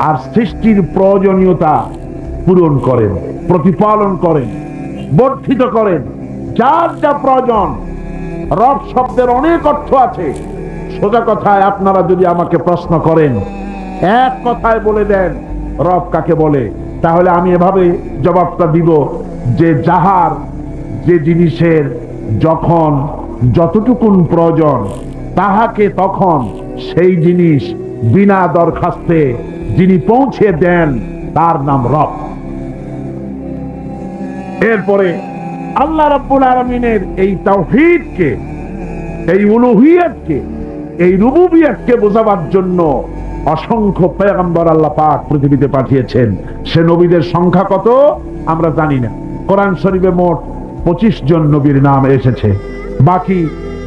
আর সৃষ্টির প্রয়োজনীয়তা পূরণ করেন, প্রতিপালন করেন, বর্ধিত করেন যার যা প্রয়োজন। রব শব্দের অনেক অর্থ আছে। সোজা কথায় আপনারা যদি আমাকে প্রশ্ন করেন, এক কথায় বলে দেন রব কাকে বলে, তাহলে আমি এভাবে জবাবটা দিব যে যাহার যে জিনিসের যখন যতটুকুন প্রয়োজন তাহাকে তখন সেই জিনিস বিনা দরখাস্তে যিনি পৌঁছে দেন তার নাম রব। এরপরে আল্লাহ রাব্বুল আলামিনের এই তাওহীদকে, এই উলুহিয়তকে, এই রুবুবিয়তকে বোঝাবার জন্য অসংখ্য পয়গম্বর আল্লাহ পাক পৃথিবীতে পাঠিয়েছেন। সে নবীদের সংখ্যা কত আমরা জানি না। কোরআন শরীফে মোট 25 জন নবীর নাম এসেছে। বাকি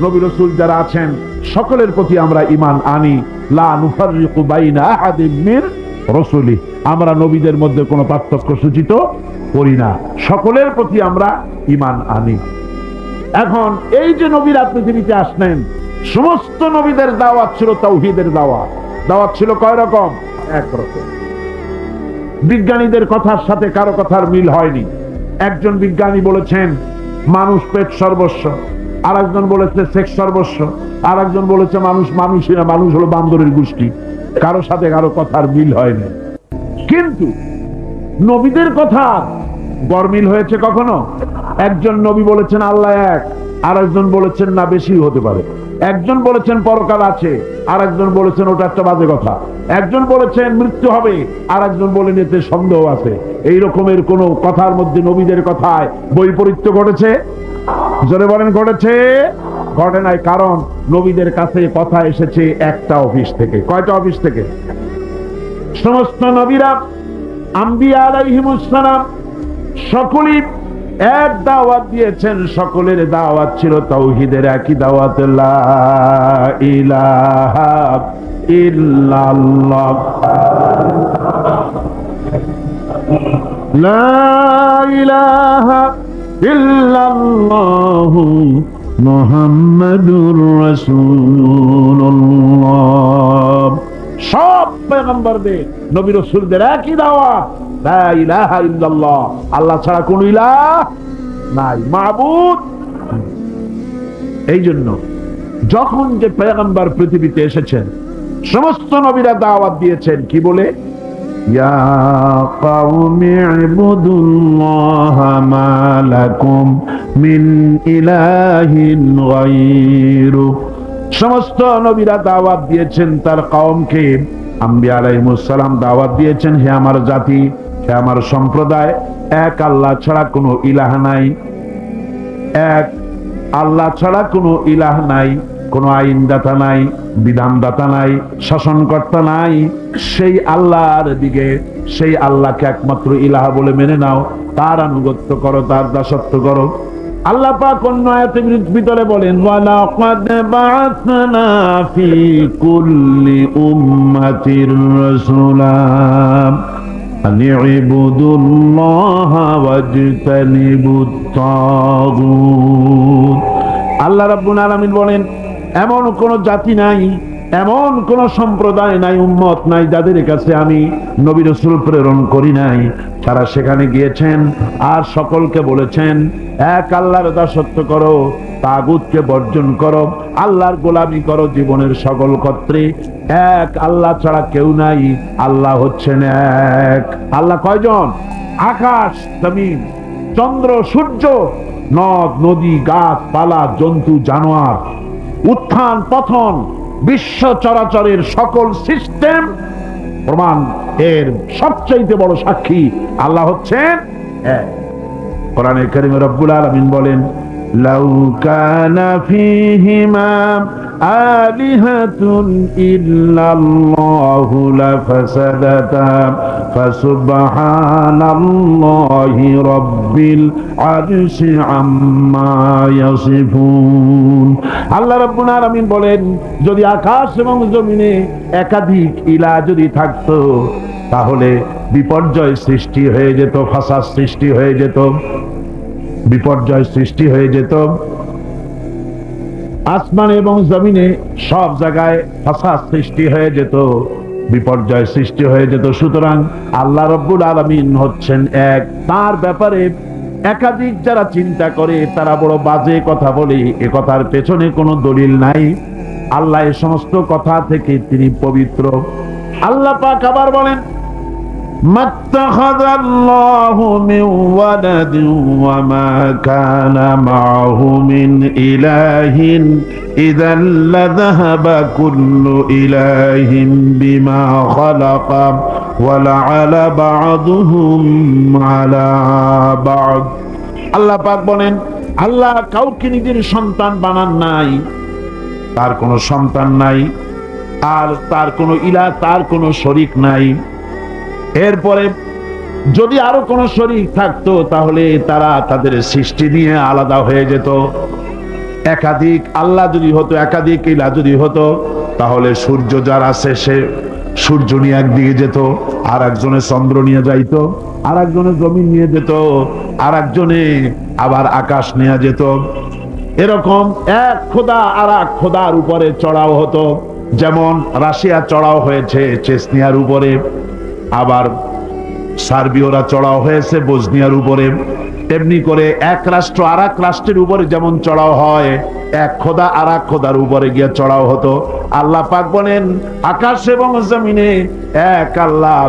নবী রাসূল যারা আছেন সকলের প্রতি আমরা ঈমান আনি। লা নুফাররিকু বাইনা আহাদিম মির রাসূলি, আমরা নবীদের মধ্যে কোনো পার্থক্য সূচিত করি না, সকলের প্রতি আমরা ঈমান আনি। এখন এই যে নবীরা পৃথিবীতে আসলেন, সমস্ত নবীদের দাওয়াত ছিল তাওহীদের দাওয়াত। দাওয়াত ছিল কয় রকম? এক রকম। বিজ্ঞানীদের কথার সাথে কারো কথার মিল হয়নি। একজন বিজ্ঞানী বলেছেন মানুষ পেট সর্বস্ব, আর একজন বলেছে সেক্স সর্বস্ব, আর একজন বলেছে মানুষ মানুষই না, মানুষ হলো বান্দরের গোষ্ঠী। কারো সাথে কারো কথার মিল হয়নি। কিন্তু নবীদের কথা গরমিল হয়েছে কখনো? একজন নবী বলেছেন আল্লাহ এক, আর একজন বলেছেন না বেশি হতে পারে। একজন বলেছেন পরকাল আছে, আর একজন বলেছেন ওটা একটা বাজে কথা। একজন বলেছেন মৃত্যু হবে, আর একজন বলেন এতে সন্দেহ আছে। এই রকমের কোন কথার মধ্যে নবীদের কথায় বৈপরীত্য ঘটেছে? জোরে বলেন ঘটেছে? ঘটে নাই। কারণ নবীদের কাছে কথা এসেছে একটা অফিস থেকে। কয়টা অফিস থেকে? সমস্ত নবীরা আম্বিয়া আলাইহিমুস সালাম সকলেই এক দাওয়াত দিয়েছেন। সকলের দাওয়াত ছিল তাওহীদের, একই দাওয়াত, লা ইলাহা ইল্লাল্লাহ, লা ইলাহা ইল্লাল্লাহু মুহাম্মাদুর রাসূলুল্লাহ। সব পয়গম্বরদের, নবী রাসূলদের একই দাওয়াত, লা ইলাহা ইল্লাল্লাহ, আল্লাহ ছাড়া কোন ইলাহ নাই, মাবুদ। এই জন্য যখন যে পয়গম্বর পৃথিবীতে এসেছেন সমস্ত নবীরা দাওয়াত দিয়েছেন কি বলে? ইয়া কওমি ইবুদুল্লাহা মা লাকুম মিন ইলাহিন গায়রু। সমস্ত নবীরা দাওয়াত দিয়েছেন তার কওমকে। আম্বিয়া আলাইহিমুস সালাম দাওয়াত দিয়েছেন, হে আমার জাতি, হে আমার সম্প্রদায়, এক আল্লাহ ছাড়া কোনো ইলাহ নাই। এক আল্লাহ ছাড়া কোনো ইলাহ নাই, কোনো আইনদাতা নাই, বিধানদাতা নাই, শাসনকর্তা নাই। সেই আল্লাহর দিকে, সেই আল্লাহকে একমাত্র ইলাহ বলে মেনে নাও, তার আনুগত্য করো, তার দাসত্ব করো। আল্লাহ পাক অন্য আয়াতের ভিতরে বলেন, ওয়ালাকাদ বাআসনা ফি কুল্লি উম্মাতির রাসূলা আন ইবুদুল্লাহা ওয়াজতানিবুত তাগুত। আল্লাহ রাব্বুল আলামিন বলেন, এমন কোন জাতি নাই, এমন কোন সম্প্রদায় নাই, উম্মত নাই যাদের কাছে আমি নবী রাসূল প্রেরণ করি নাই। তারা সেখানে গিয়েছেন আর সকলকে বলেছেন এক আল্লাহর দাসত্ব করো, তাগুতকে বর্জন করো, আল্লাহর গোলামি করো জীবনের সকল ক্ষেত্রে। এক আল্লাহ ছাড়া কেউ নাই, আল্লাহ হচ্ছেন এক। আল্লাহ কয়জন? আকাশ জমিন, চন্দ্র সূর্য, নদ নদী, গাছপালা, জন্তু জানোয়ার, উত্থান পতন, বিশ্ব চরাচরের সকল সিস্টেম প্রমাণ এর সবচাইতে বড় সাক্ষী আল্লাহ হচ্ছেন এক। কোরআনে কারিমে রব্বুল আলামিন বলেন, লাউ কানা ফীহিমা আলিহাতুন ইল্লাল্লাহু লাফাসাদাতা ফাসুবহানাল্লাহি রাব্বিল আরশি আম্মা ইয়াসিফুন। আল্লাহ রাব্বুল আলামিন বলেন, যদি আকাশ এবং জমিনে একাধিক ইলাহ যদি থাকতো তাহলে বিপর্যয় সৃষ্টি হয়ে যেত, ফাসাদ সৃষ্টি হয়ে যেত, বিপর্যয় সৃষ্টি হয়ে যেত। আসমান এবং জমিনে সব জায়গায় ফাসাদ সৃষ্টি হয়ে যেত, বিপর্যয় সৃষ্টি হয়ে যেত। সুতরাং আল্লাহ রাব্বুল আলামিন হচ্ছেন এক। তার ব্যাপারে একাধিক যারা চিন্তা করে তারা বড় বাজে কথা বলে, এ কথার পেছনে কোনো দলিল নাই। আল্লাহ এই সমস্ত কথা থেকে তিনি পবিত্র। আল্লাহ পাক আবার বলেন, মাত্তাখাযাল্লাহু মিন ওয়ালাদিন ওয়া মা কানা মা'হু মিন ইলাহিন ইযাল লাযাহাবা কুল্লু ইলাহিন বিমা খালাকা ওয়া লা'আলা বা'দুহুম আলা বা'দ। আল্লাহ পাক বলেন, আল্লাহ কাউকে নিজের সন্তান বানান নাই, তার কোনো সন্তান নাই, আর তার কোনো ইলাহ, তার কোনো শরীক নাই। এরপরে যদি আরো কোনো শরীক থাকতো তাহলে তারা তাদের সৃষ্টি নিয়ে আলাদা হয়ে যেত। একাধিক আল্লাহ যদি হতো, একাধিক ইলাহ যদি হতো, তাহলে সূর্য যার আছে সে সূর্য নিয়ে একদিকে যেত, আর একজনে চন্দ্র নিয়ে যাইতো, আর একজনে জমিন নিয়ে যেত, আর একজনে আবার আকাশ নিয়ে যেত। এরকম এক খোদা আর এক খোদার উপরে চড়াও হতো। যেমন রাশিয়া চড়াও হয়েছে চেচনিয়ার উপরে, আবার সার্বিয়রা চড়াও হয়েছে বসনিয়ার উপরে। এমনি করে এক রাষ্ট্র আর এক রাষ্ট্রের উপরে যেমন চড়াও হয়, এক খোদা আর এক খোদার উপরে গিয়ে চড়াও হতো। আল্লাহ পাক বলেন, আকাশ এবং জমিনে এক আল্লাহ,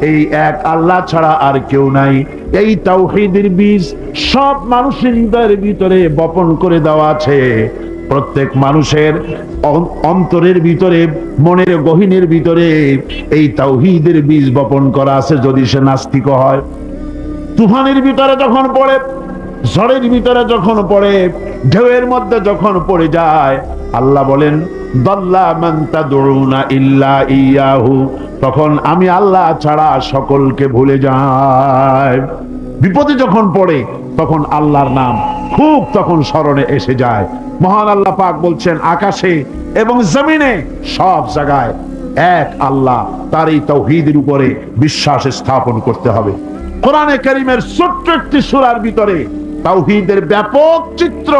এই এক আল্লাহ ছাড়া আর কেউ নাই। এই তাওহীদের বীজ সব মানুষের হৃদয়ের ভিতরে বপন করে দেওয়া আছে। প্রত্যেক মানুষের অন্তরের ভিতরে, মনের গহীনের ভিতরে এই তাওহীদের বীজ বপন করা আছে। যদি সে নাস্তিক হয়, তুফানের ভিতরে যখন পড়ে, ঝড়ের ভিতরে যখন পড়ে, ঢেউয়ের মধ্যে যখন পড়ে যায়, আল্লাহ বলেন, দাল্লা মান তাদউনা ইল্লা ইয়াহু, তখন আমি আল্লাহ ছাড়া সকলকে ভুলে যাই। বিপদে যখন পড়ে তখন আল্লাহর নাম খুব তখন স্মরণে এসে যায়। মহান আল্লাহ পাক বলছেন, আকাশে এবং জমিনে সব জায়গায় এক আল্লাহ, তার এই তাওহীদের উপরে বিশ্বাস স্থাপন করতে হবে। কোরআনে কারীমের ছোট্ট একটি সূরার ভিতরে তাওহীদের ব্যাপক চিত্র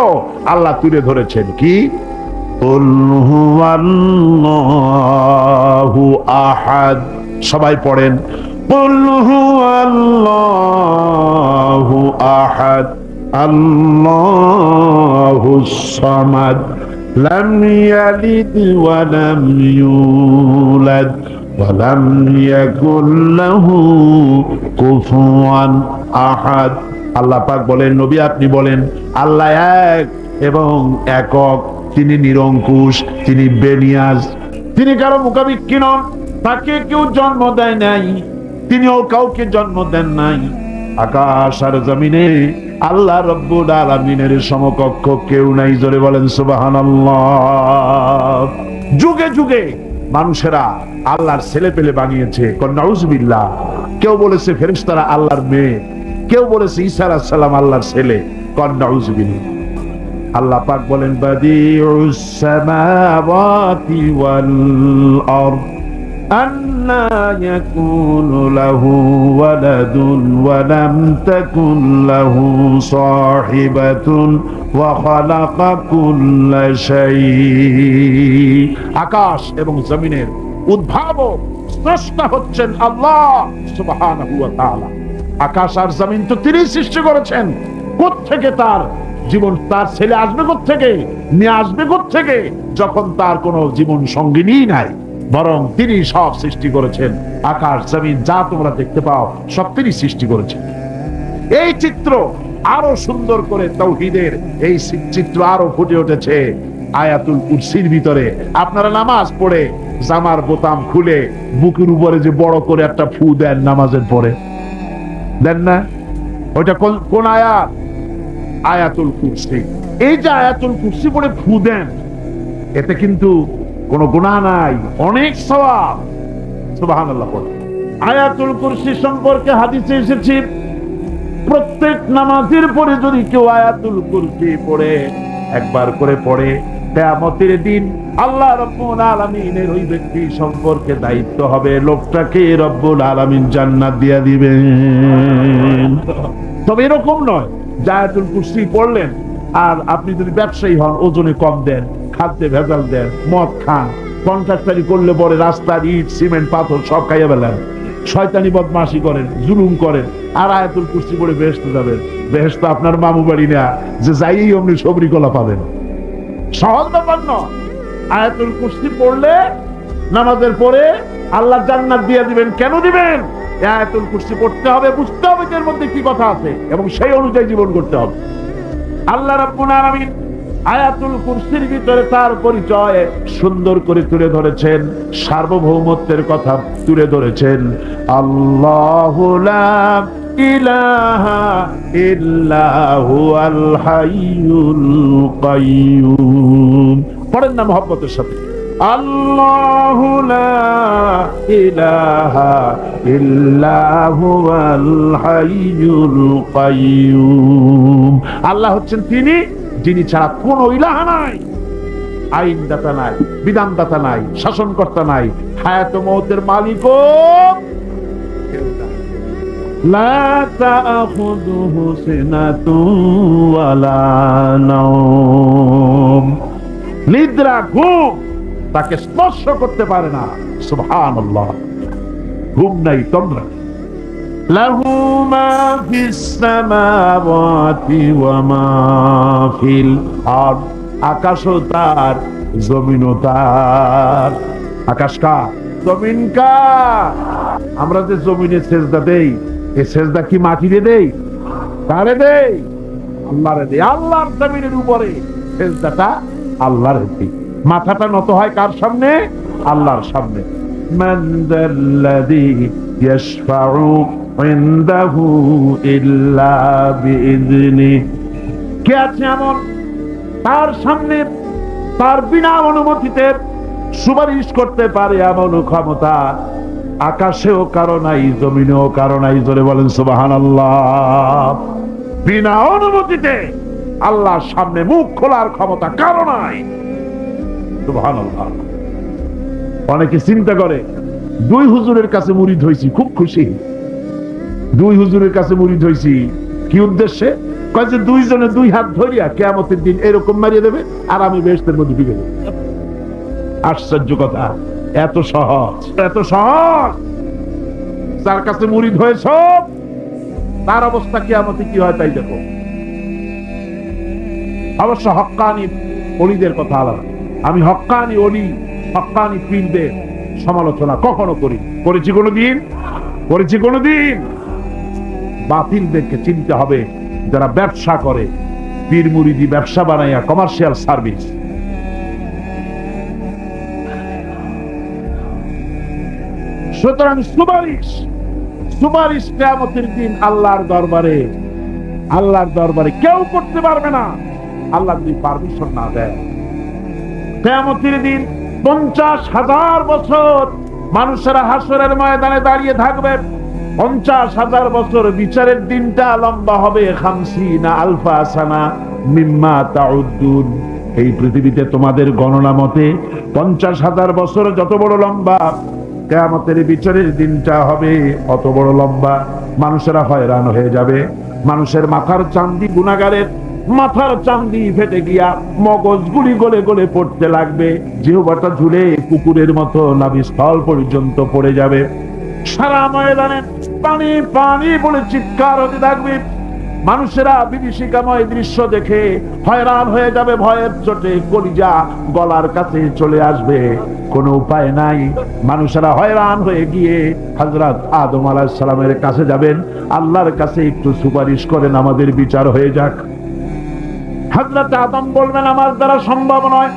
আল্লাহ তুলে ধরেছেন। কি? কুল হুয়াল্লাহু আহাদ। সবাই পড়েন, কুল হুয়াল্লাহু আহাদ আল্লাহুস সামাদ লাম ইয়ালিদ ওয়া লাম ইউলাদ ওয়া লাম ইয়াকুল লাহু কুফুয়ান আহাদ। আল্লাহ পাক বলেন, নবী আপনি বলেন, আল্লাহ এক এবং একক, তিনি নিরঙ্কুশ, তিনি বেনিয়াজ, তিনি কারো মুখাপেক্ষী নন, তাকে কেউ জন্ম দেয় নাই, তিনিও কাউকে জন্ম দেন নাই। আকাশ আর জমিনে আল্লাহ রব্বুল আলামিনের সমকক্ষ কেউ নাই। জোরে বলেন সুবহানাল্লাহ। যুগে যুগে মানুষেরা আল্লাহর ছেলে পেলে বানিয়েছে, নাউজুবিল্লাহ। কেউ বলেছে ফেরেশতারা আল্লাহর মেয়ে, কেউ বলেছে ঈসা আলাইহিস সালাম আল্লাহর ছেলে, নাউজুবিল্লাহ। আল্লাহ পাক বলেন, বাদিউস সামাওয়াতি ওয়াল আরদ আন্না ইয়াকুনু লাহু ওয়ালাদুন ওয়া লাম তাকুন লাহু সাহিবাতুন ওয়া খালাকা কুল্লা শাই। আকাশ এবং জমিনের উদ্ভাবক স্রষ্টা হচ্ছেন আল্লাহ সুবহানাহু ওয়া তাআলা। আকাশ আর জমিন তো তিনি সৃষ্টি করেছেন। কোত্থেকে তার জীবন, তার ছেলে আসবে কোত্থেকে, নিয়ে আসবে কোত্থেকে, যখন তার কোনো জীবন সঙ্গিনী নাই, বরং তিনি সব সৃষ্টি করেছেন। আকাশ জমিন যা তোমরা দেখতে পাও সব তিনি সৃষ্টি করেছেন। এই চিত্র আরো সুন্দর করে তাওহীদের এই চিত্র আরো ফুটে উঠেছে আয়াতুল কুরসির ভিতরে আপনারা নামাজ পড়ে জামার বোতাম খুলে বুকের উপরে যে বড় করে একটা ফু দেন নামাজের পরে, দেন না? ওইটা কোন আয়াত? আয়াতুল কুরসি। এই যে আয়াতুল কুরসি পড়ে ফু দেন, এতে কিন্তু কোনো গুনাহ নাই, অনেক সওয়াব। সুবহানাল্লাহ। আয়াতুল কুরসি সম্পর্কে হাদিসে এসেছে, প্রত্যেক নামাজের পরে যদি কেউ আয়াতুল কুরসি পড়ে একবার করে পড়ে, কিয়ামতের দিন আল্লাহ রাব্বুল আলামিনের ওই ব্যক্তি সম্পর্কে দায়িত্ব হবে, লোকটাকে রব্বুল আলামিন জান্নাত দিয়ে দিবেন। তবে এরকম নয় যে আয়াতুল কুরসি পড়লেন আর আপনি যদি ব্যবসায়ী হন, ওজনে কম দেন, খাদ্যে ভেজাল দেন, মদ খান, কন্ট্রাক্টারি করলে পরে রাস্তার ইট সিমেন্ট পাথর সব খাইয়া ফেলেন, শয়তানি বদমাশি করেন, জুলুম করেন, আর আয়াতুল কুরসি পড়ে বেহেশতে যাবেন। বেহেশত আপনার মামু বাড়ি না যে যাইয়েই অমনি সবরি কলা পাবেন। সহজ ব্যাপার নয়। আয়াতুল কুরসি পড়লে নামাজের পরে আল্লাহ জান্নাত দিয়ে দিবেন। কেন দিবেন? আয়াতুল কুরসি পড়তে হবে, বুঝতে হবে এর মধ্যে কি কথা আছে এবং সেই অনুযায়ী জীবন করতে হবে। আল্লাহ রাব্বুল আলামিন আয়াতুল কুরসির ভিতরে তার পরিচয় সুন্দর করে তুলে ধরেছেন, সার্বভৌমত্বের কথা তুলে ধরেছেন। আল্লাহু লা ইলাহা ইল্লা হুয়াল হাইয়ুল কাইয়্যুম। পড়েন না মহব্বতের সাথে, আল্লাহু লা ইলাহা ইল্লা হুয়াল হাইয়ুল কাইয়্যুম। আল্লাহ হচ্ছেন তিনি যিনি ছাড়া কোনো ইলাহা নাই, আইনদাতা নাই, বিধানদাতা নাই, শাসনকর্তা নাই, হায়াত ও মওতের মালিকও কেউ নাই। লা তাখুযুহু সিনাতুন ওয়ালা নাওম। নিদ্রা, ঘুম তাকে স্পর্শ করতে পারে না। সুবহানাল্লাহ। ঘুম নাই, তন্দ্রা। লাহু মা ফিস সামাওয়াতি ওয়া মা ফিল আরদ। আকাশও তার, জমিনও তার। আকাশ কার? জমিন কার? আমরা যে জমিনে সেজদা দেই, এই সেজদা কি মাটিতে দেই? কারে দেই? আল্লাহরে দেই। আল্লাহর জমিনের উপরে সেজদাটা আল্লাহর দেই। মাথাটা নত হয় কার সামনে? আল্লাহর সামনে। মান যাল্লাযী ইয়াশফাউ ইনদাহু ইল্লা বিইذনিহি। কে আছে এমন তার সামনে তার বিনা অনুমতিতে সুপারিশ করতে পারে এমন ক্ষমতা আকাশেও কারো নাই, জমিনেও কারো নাই। জোরে বলেন সুবহানাল্লাহ। বিনা অনুমতিতে আল্লাহর সামনে মুখ খোলার ক্ষমতা কারো নাই। সুবহানাল্লাহ। অনেকে চিন্তা করে দুই হুজুরের কাছে মুরিদ হইছি, খুব খুশি। দুই হুজুরের কাছে মুরিদ হইছি, কি উদ্দেশ্যে? কয় যে দুইজনে দুই হাত ধরিয়া কিয়ামতের দিন এরকম মারিয়ে দেবে আর আমি বেহেশতের মধ্যে ঢুকে দেব। আশ্চর্য কথা, এত সহজ, এত সহজ। যার কাছে মুরিদ হয়েছ তার অবস্থা কিয়ামতে কি হয় তাই দেখো। অবশ্য হক্কানি ওলিদের কথা আলাদা। আমি হক্কানি ওলি, হক্কানি পীরদের সমালোচনা কখনো করেছি কোনোদিন? করেছি কোনোদিন? বাতিলদেরকে চিনতে হবে যারা ব্যবসা করে, পীর মুরিদি ব্যবসা বানাইয়া কমার্শিয়াল সার্ভিস। সুতরাং সুপারিশ কিয়ামতের দিন আল্লাহর দরবারে কেউ করতে পারবে না, আল্লাহ যদি পারমিশন না দেয়। কিয়ামতের দিন 50,000 বছর মানুষেরা হাসরের ময়দানে দাঁড়িয়ে থাকবে। 50,000 বছর বিচারের দিনটা লম্বা হবে 50 আলফা সানা মিম্মা তাউদ্দুন। এই পৃথিবীতে তোমাদের গণনা মতে 50,000 বছর যত বড় লম্বা, কিয়ামতের বিচারের দিনটা হবে অত বড় লম্বা। মানুষেরা হয়রান হয়ে যাবে। মানুষের মাথার চান্দি, গুনাহগারের মাথার চান্দি ফেটে গিয়া মগজগুলি গলে গলে পড়তে লাগবে। জিহ্বাটা ঝুলে কুকুরের মতো নাভিস্থল পর্যন্ত পড়ে যাবে। সারা ময়দানে পানি পানি বলে চিৎকার হতে থাকবে। মানুষেরা বিভীষিকাময় দৃশ্য দেখে হয়রান হয়ে যাবে, ভয়ের চোটে কলিজা গলার কাছে চলে আসবে। কোনো উপায় নাই। মানুষেরা হয়রান হয়ে গিয়ে হযরত আদম আলাইহিস সালামের কাছে যাবেন, আল্লাহর কাছে একটু সুপারিশ করেন আমাদের বিচার হয়ে যাক। হযরত আদম বলবেন আমার দ্বারা সম্ভব নয়,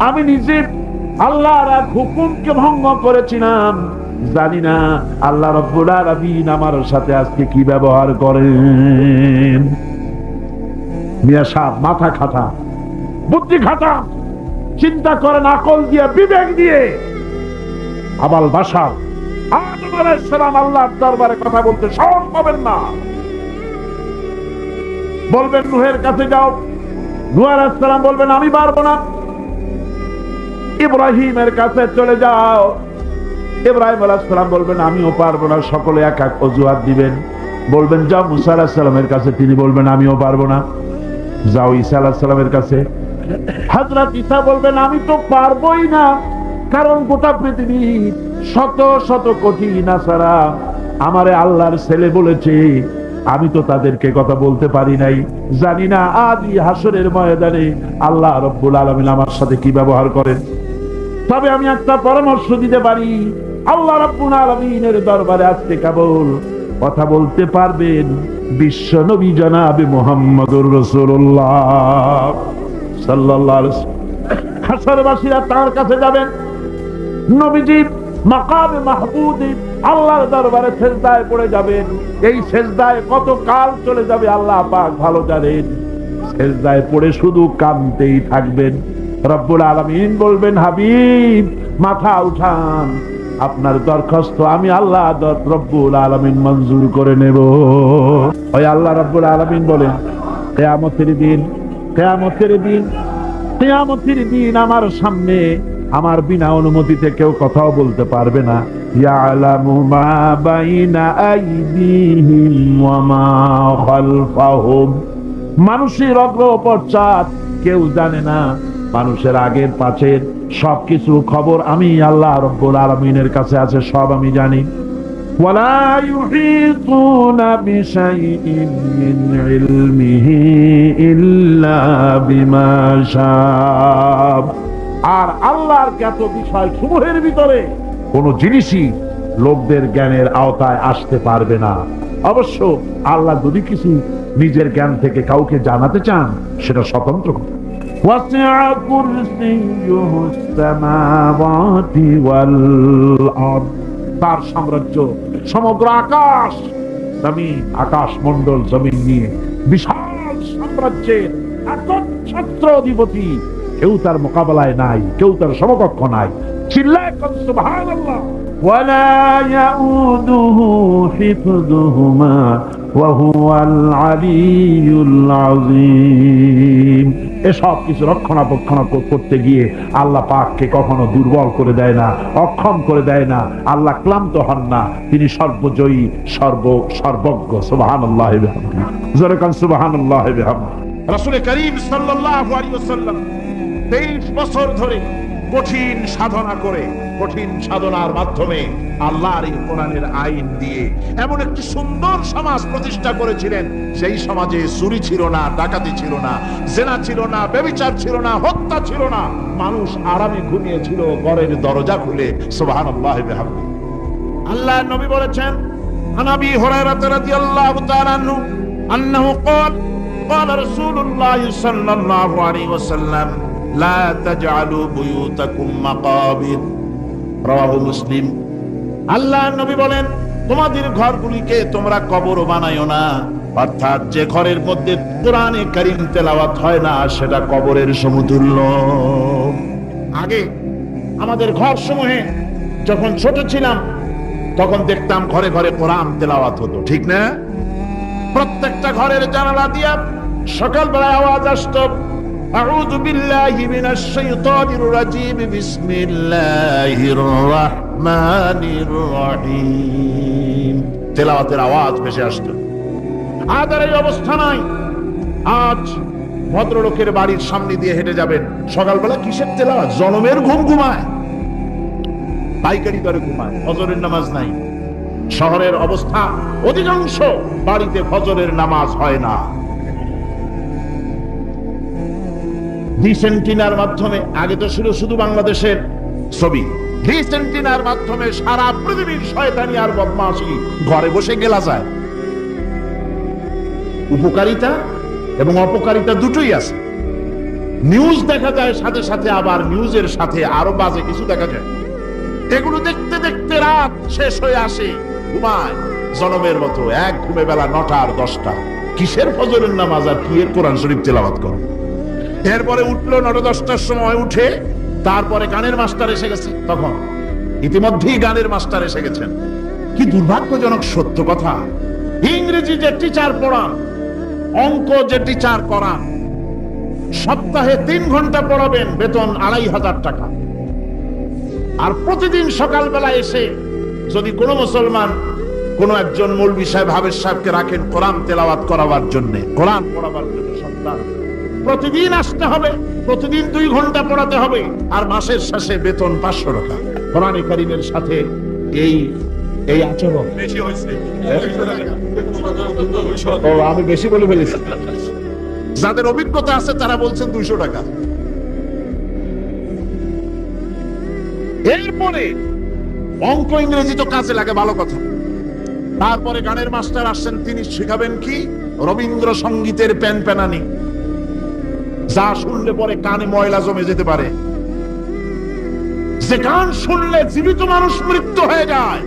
আমি নিজে আল্লাহর এক হুকুমকে ভঙ্গ করেছিলাম, জানি না আল্লাহ রাব্বুল আলামিন আমার সাথে আজকে কি ব্যবহার করেন। মিয়া সাহেব মাথা খাটা, বুদ্ধি খাটা, চিন্তা করেন আকল দিয়ে, বিবেক দিয়ে। আবাল বাশার আদম আলাইহিস সালাম আল্লাহর দরবারে কথা বলতে সাহস পাবেন না। বলবেন নূহের কাছে যাও, নূহ আলাইহিস সালাম বলবেন আমি পারবো না। ইব্রাহিমের কাছে চলে যাও, ইব্রাহিম আলাইহিস সালাম বলবেন আমিও পারবো না। সকলে এক এক অজুহাত দিবেন। বলবেন যাও মুসা আলাইহিস সালামের কাছে, তিনি বলবেন আমিও পারবো না। যাও ঈসা আলাইহিস সালামের কাছে, হযরত ঈসা বলবেন আমি তো পারবোই না, কারণ গোটা পৃথিবী শত শত কোটি নাসারা আমারে আল্লাহর ছেলে বলেছে, আমি তো তাদেরকে কথা বলতে পারি নাই, জানি না আদি হাসরের ময়দানে আল্লাহ রাব্বুল আলামিন আমার সাথে কি ব্যবহার করেন। তবে আমি একটা পরামর্শ দিতে পারি, আল্লাহ রাব্বুল আলামিনের দরবারে আজকে কেবল কথা বলতে পারবেন বিশ্ব নবী জনাবে মুহাম্মদুর রাসূলুল্লাহ সাল্লাল্লাহু আলাইহি ওয়াসাল্লাম। হাসরবাসীরা তার কাছে যাবেন, নবীজি মাকামে মাহমুদে আল্লাহর দরবারে সেজদায় পড়ে যাবেন। এই সেজদায় কত কাল চলে যাবে আল্লাহ পাক ভালো জানেন। সেজদায় পড়ে শুধু কাঁদতেই থাকবেন। রব্বুল আলামিন বলবেন হাবিব মাথা উঠান, আপনার দরখাস্ত আমি আল্লাহ রব্বুল আলামিন মঞ্জুর করে নেব। ওই আল্লাহ রব্বুল আলামিন বলেন কিয়ামতের দিন, কিয়ামতের দিন, কিয়ামতের দিন আমার সামনে আমার বিনা অনুমতিতে কেউ কথাও বলতে পারবে না। ইয়ালামু মা বাইনা আইদিহিম ওয়া মা খালফাহুম। মানুষের অগ্র পশ্চাৎ কেউ জানে না, মানুষের আগের পাশের সবকিছু খবর আমি আল্লাহ রাব্বুল আলামিনের কাছে আছে, সব আমি জানি। ওয়ালা ইউহিতুনা বিশাইইন মিন ইলমিহি ইল্লা বিমা শাআ। আর আল্লাহর জ্ঞাত বিষয় সমূহের ভিতরে কোন জিনিসই লোকদের জ্ঞানের আওতায় আসতে পারবে না। অবশ্য আল্লাহ যদি কিছু নিজের জ্ঞান থেকে কাউকে জানাতে চান সেটা স্বতন্ত্র। ওয়াসিআ কুরসিয়ুহুস সামাওয়াতি ওয়াল আরদ। তার সাম্রাজ্য সমগ্র আকাশ জমিন, আকাশ মণ্ডল জমিন নিয়ে বিশাল সাম্রাজ্যের একচ্ছত্র অধিপতি। কেউ তার মোকাবেলায় নাই, কেউ তার সমকক্ষ নাই। চিল্লায় সুবহানাল্লাহ। ওয়ালা ইয়াউদুহু হিফযুহুমা ওয়া হুয়াল আলিয়্যুল আযীম। এসব কিছু রক্ষণাবেক্ষণ করতে গিয়ে আল্লাহ পাককে কখনো দুর্বল করে দেয় না, অক্ষম করে দেয় না। আল্লাহ ক্লান্ত হন না, তিনি সর্বজয়ী, সর্বজ্ঞ। সুবহানাল্লাহি ওয়া বিহামদিহি। জোরে কান সুবহানাল্লাহি ওয়া বিহামদিহি। রাসূল করিম সাল্লাল্লাহু আলাইহি ওয়াসাল্লাম 23 বছর ধরে কঠিন সাধনা করে, কঠিন সাধনার মাধ্যমে আল্লাহর এই কোরআনের আইন দিয়ে এমন একটি সুন্দর সমাজ প্রতিষ্ঠা করেছিলেন, সেই সমাজে চুরি ছিল না, ডাকাতি ছিল না, জেনা ছিল না, ব্যভিচার ছিল না, হত্যা ছিল না। মানুষ আরামে ঘুমিয়েছিল ঘরের দরজা খুলে। সুবহানাল্লাহি ওয়া বিহামদিহি। আল্লাহর নবী বলেছেন, আন আবি হুরায়রা রাদিয়াল্লাহু তাআলা আনহু আন্নাহু قال رسول الله صلى الله عليه وسلم لا تجعلوا بيوتكم مقابر رواه মুসলিম। আল্লাহর নবী বলেন, তোমাদের ঘরগুলিকে তোমরা কবর বানায়ো না। অর্থাৎ যে ঘরের মধ্যে কোরআনে কারীম তেলাওয়াত হয় না সেটা কবরের সমতুল্য। আগে আমাদের ঘর সমূহে যখন ছোট ছিলাম তখন দেখতাম ঘরে ঘরে কোরআন তেলাওয়াত হতো, ঠিক না? প্রত্যেকটা ঘরের জানালা দিয়া সকালবেলা আওয়াজ আসতো, আউযু বিল্লাহি মিনাশ শাইতানির রাজীম, বিসমিল্লাহির রাহমানির রহিম। তেলাওয়াতের আওয়াজ ভেসে আসতো। আজ আর এই অবস্থা নাই। আজ ভদ্রলোকের বাড়ির সামনে দিয়ে হেঁটে যাবেন, সকালবেলা কিসের তেলাওয়াত? জনমের ঘুম ঘুমায়, পাইকারি দরে ঘুমায়, ফজরের নামাজ নাই। শহরের অবস্থা, অধিকাংশ বাড়িতে ফজরের নামাজ হয় না। ডিসেন্টিনার মাধ্যমে, আগে তো ছিল শুধু বাংলাদেশের ছবি, ডিসেন্টিনার মাধ্যমে সারা পৃথিবীর শয়তানি আর বদমাশি ঘরে বসে গেলা যায়। উপকারিতা এবং অপকারিতা দুটোই আছে। নিউজ দেখা যায় সাথে সাথে, আবার নিউজের সাথে আরো বাজে কিছু দেখা যায়। এগুলো দেখতে দেখতে রাত শেষ হয়ে আসে, ঘুমায় জনমের মতো, এক ঘুমে বেলা 9টা আর 10টা। কিসের ফজরের নামাজ আর কি এর কোরআন শরীফ তেলাওয়াত করো। এরপরে উঠলো 9টা 10টার সময়, উঠে তারপরে গানের মাস্টার এসে গেছে। তখন ইতিমধ্যেই গানের মাস্টার এসে গেছেন। কি দুর্ভাগ্যজনক সত্য কথা, ইংরেজি যে টিচার পড়ান, অঙ্ক যে টিচার করান, সপ্তাহে 3 ঘন্টা পড়াবেন, বেতন 2500 টাকা। আর প্রতিদিন সকালবেলা এসে যদি কোনো মুসলমান কোন একজন মৌলভী সাহেব, হাফেজ সাহেবকে রাখেন কোরআন তেলাওয়াত করাবার জন্য, কোরআন পড়াবার জন্য, সন্তান প্রতিদিন আসতে হবে, প্রতিদিন 2 ঘন্টা পড়াতে হবে, আর মাসের শেষে বেতন 500 টাকা। কোরআনে কারীমের সাথে এই আচরণ বেশি হয়েছে। ও, আমি বেশি বলে ফেলেছি। যাদের অভিজ্ঞতা আছে তারা বলছেন 200 টাকা। এরপরে অঙ্ক ইংরেজি তো কাজে লাগে, ভালো কথা। তারপরে গানের মাস্টার আসছেন, তিনি শেখাবেন কি? রবীন্দ্র সঙ্গীতের প্যানপ্যানানি, যা শুনলে পরে কানে ময়লা জমে যেতে পারে, যে গান শুনলে জীবিত মানুষ মৃত্যু হয়ে যায়।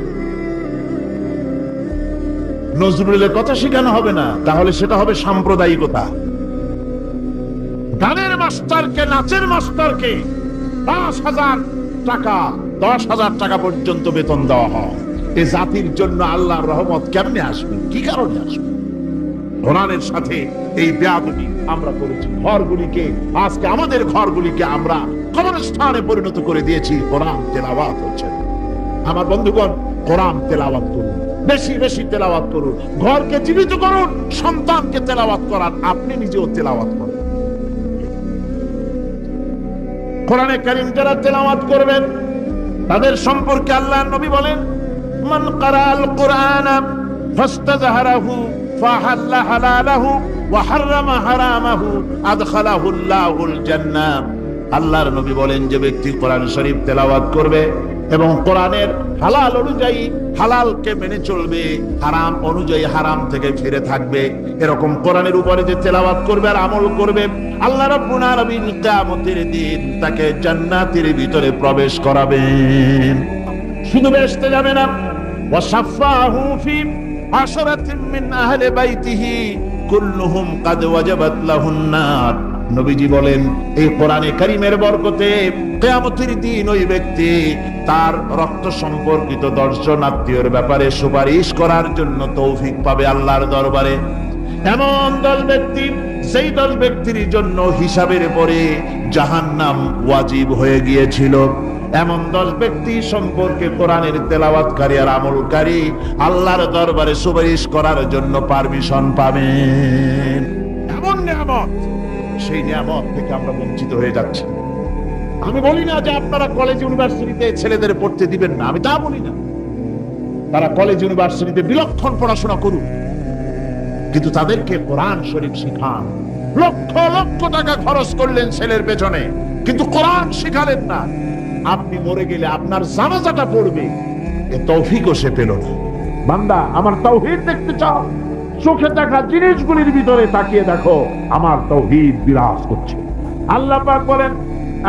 নজরুলের কথা শেখানো হবে না, তাহলে সেটা হবে সাম্প্রদায়িকতা। গানের মাস্টারকে, নাচের মাস্টারকে 5,000 টাকা, 10,000 টাকা পর্যন্ত বেতন দেওয়া হয়। এ জাতির জন্য আল্লাহর রহমত কেমনে আসবে? কি কারণে আসবে? কোরআনের সাথে এই বেয়াদবি আমরা করেছি। ঘরগুলিকে, আজকে আমাদের ঘরগুলিকে আমরা কবরস্থানে পরিণত করে দিয়েছি। কোরআন তেলাওয়াত হচ্ছে। আমার বন্ধুগণ, কোরআন তেলাওয়াত করুন, বেশি বেশি তেলাওয়াত করুন, ঘরকে জীবিত করুন, সন্তানকে তেলাওয়াত করান, আপনি নিজেও তেলাওয়াত করুন। কোরআনে কারীম যারা তেলাওয়াত করবেন তাদের সম্পর্কে আল্লাহর নবী বলেন, মান ক্বারাআল কুরআনা ফাস্তাযহারাহু ফাহাল্লা হালালাহু ওয়া হাররামা হারামাহু আদখালাহুল্লাহুল জান্নাহ। আল্লাহর নবী বলেন, যে ব্যক্তি কোরআন শরীফ তেলাওয়াত করবে এবং কোরআনের হালাল অনুযায়ী হালালকে মেনে চলবে, হারাম অনুযায়ী হারাম থেকে ফিরে থাকবে, এরকম কোরআনের উপরে যে তেলাওয়াত করবে আর আমল করবে, আল্লাহ রাব্বুল আলামিন কিয়ামতের দিন তাকে জান্নাতের ভিতরে প্রবেশ করাবেন। শুধু বেহেশতে যাবে না, ওয়া শাফাহু ফি আশরাতিন মিন আহলি বাইতিহি কুল্লুহুম কাদ ওয়াজাবাত লাহুন নার। নবীজি বলেন, এই কোরআনে কারীমের বরকতে কিয়ামতের দিন ওই ব্যক্তি তার রক্ত সম্পর্কিত 10 জন আত্মীয়র ব্যাপারে সুপারিশ করার জন্য তৌফিক পাবে আল্লাহর দরবারে। এমন 10 ব্যক্তি, সেই 10 ব্যক্তির জন্য হিসাবের পরে জাহান্নাম ওয়াজিব হয়ে গিয়েছিল, এমন 10 ব্যক্তি সম্পর্কে কোরআনের তেলাওয়াতকারী আর আমলকারী আল্লাহর দরবারে সুপারিশ করার জন্য পারমিশন পাবেন। এমন নিয়ামত, সেই নিয়ামত থেকে আমরা বঞ্চিত হয়ে যাচ্ছি। আমি বলি না যে আপনারা কলেজ ইউনিভার্সিটিতে ছেলেদের পড়তে দিবেন না, আমি তা বলি না। তারা কলেজ ইউনিভার্সিটিতে বিলক্ষণ পড়াশোনা করুক, কিন্তু তাদেরকে কোরআন শরীফ শিখান। লক্ষ লক্ষ টাকা খরচ করলেন ছেলের পেছনে, কিন্তু কোরআন শিখালেন না। আপনি মরে গেলে আপনার জানাজাটা পড়বে, এ তৌফিকও সে পেল না। বান্দা, আমার তাওহীদ দেখতে চাও? চোখে দেখা জিনিসগুলির ভিতরে তাকিয়ে দেখো, আমার তাওহীদ বিরাজ করছে। আল্লাহ পাক বলেন,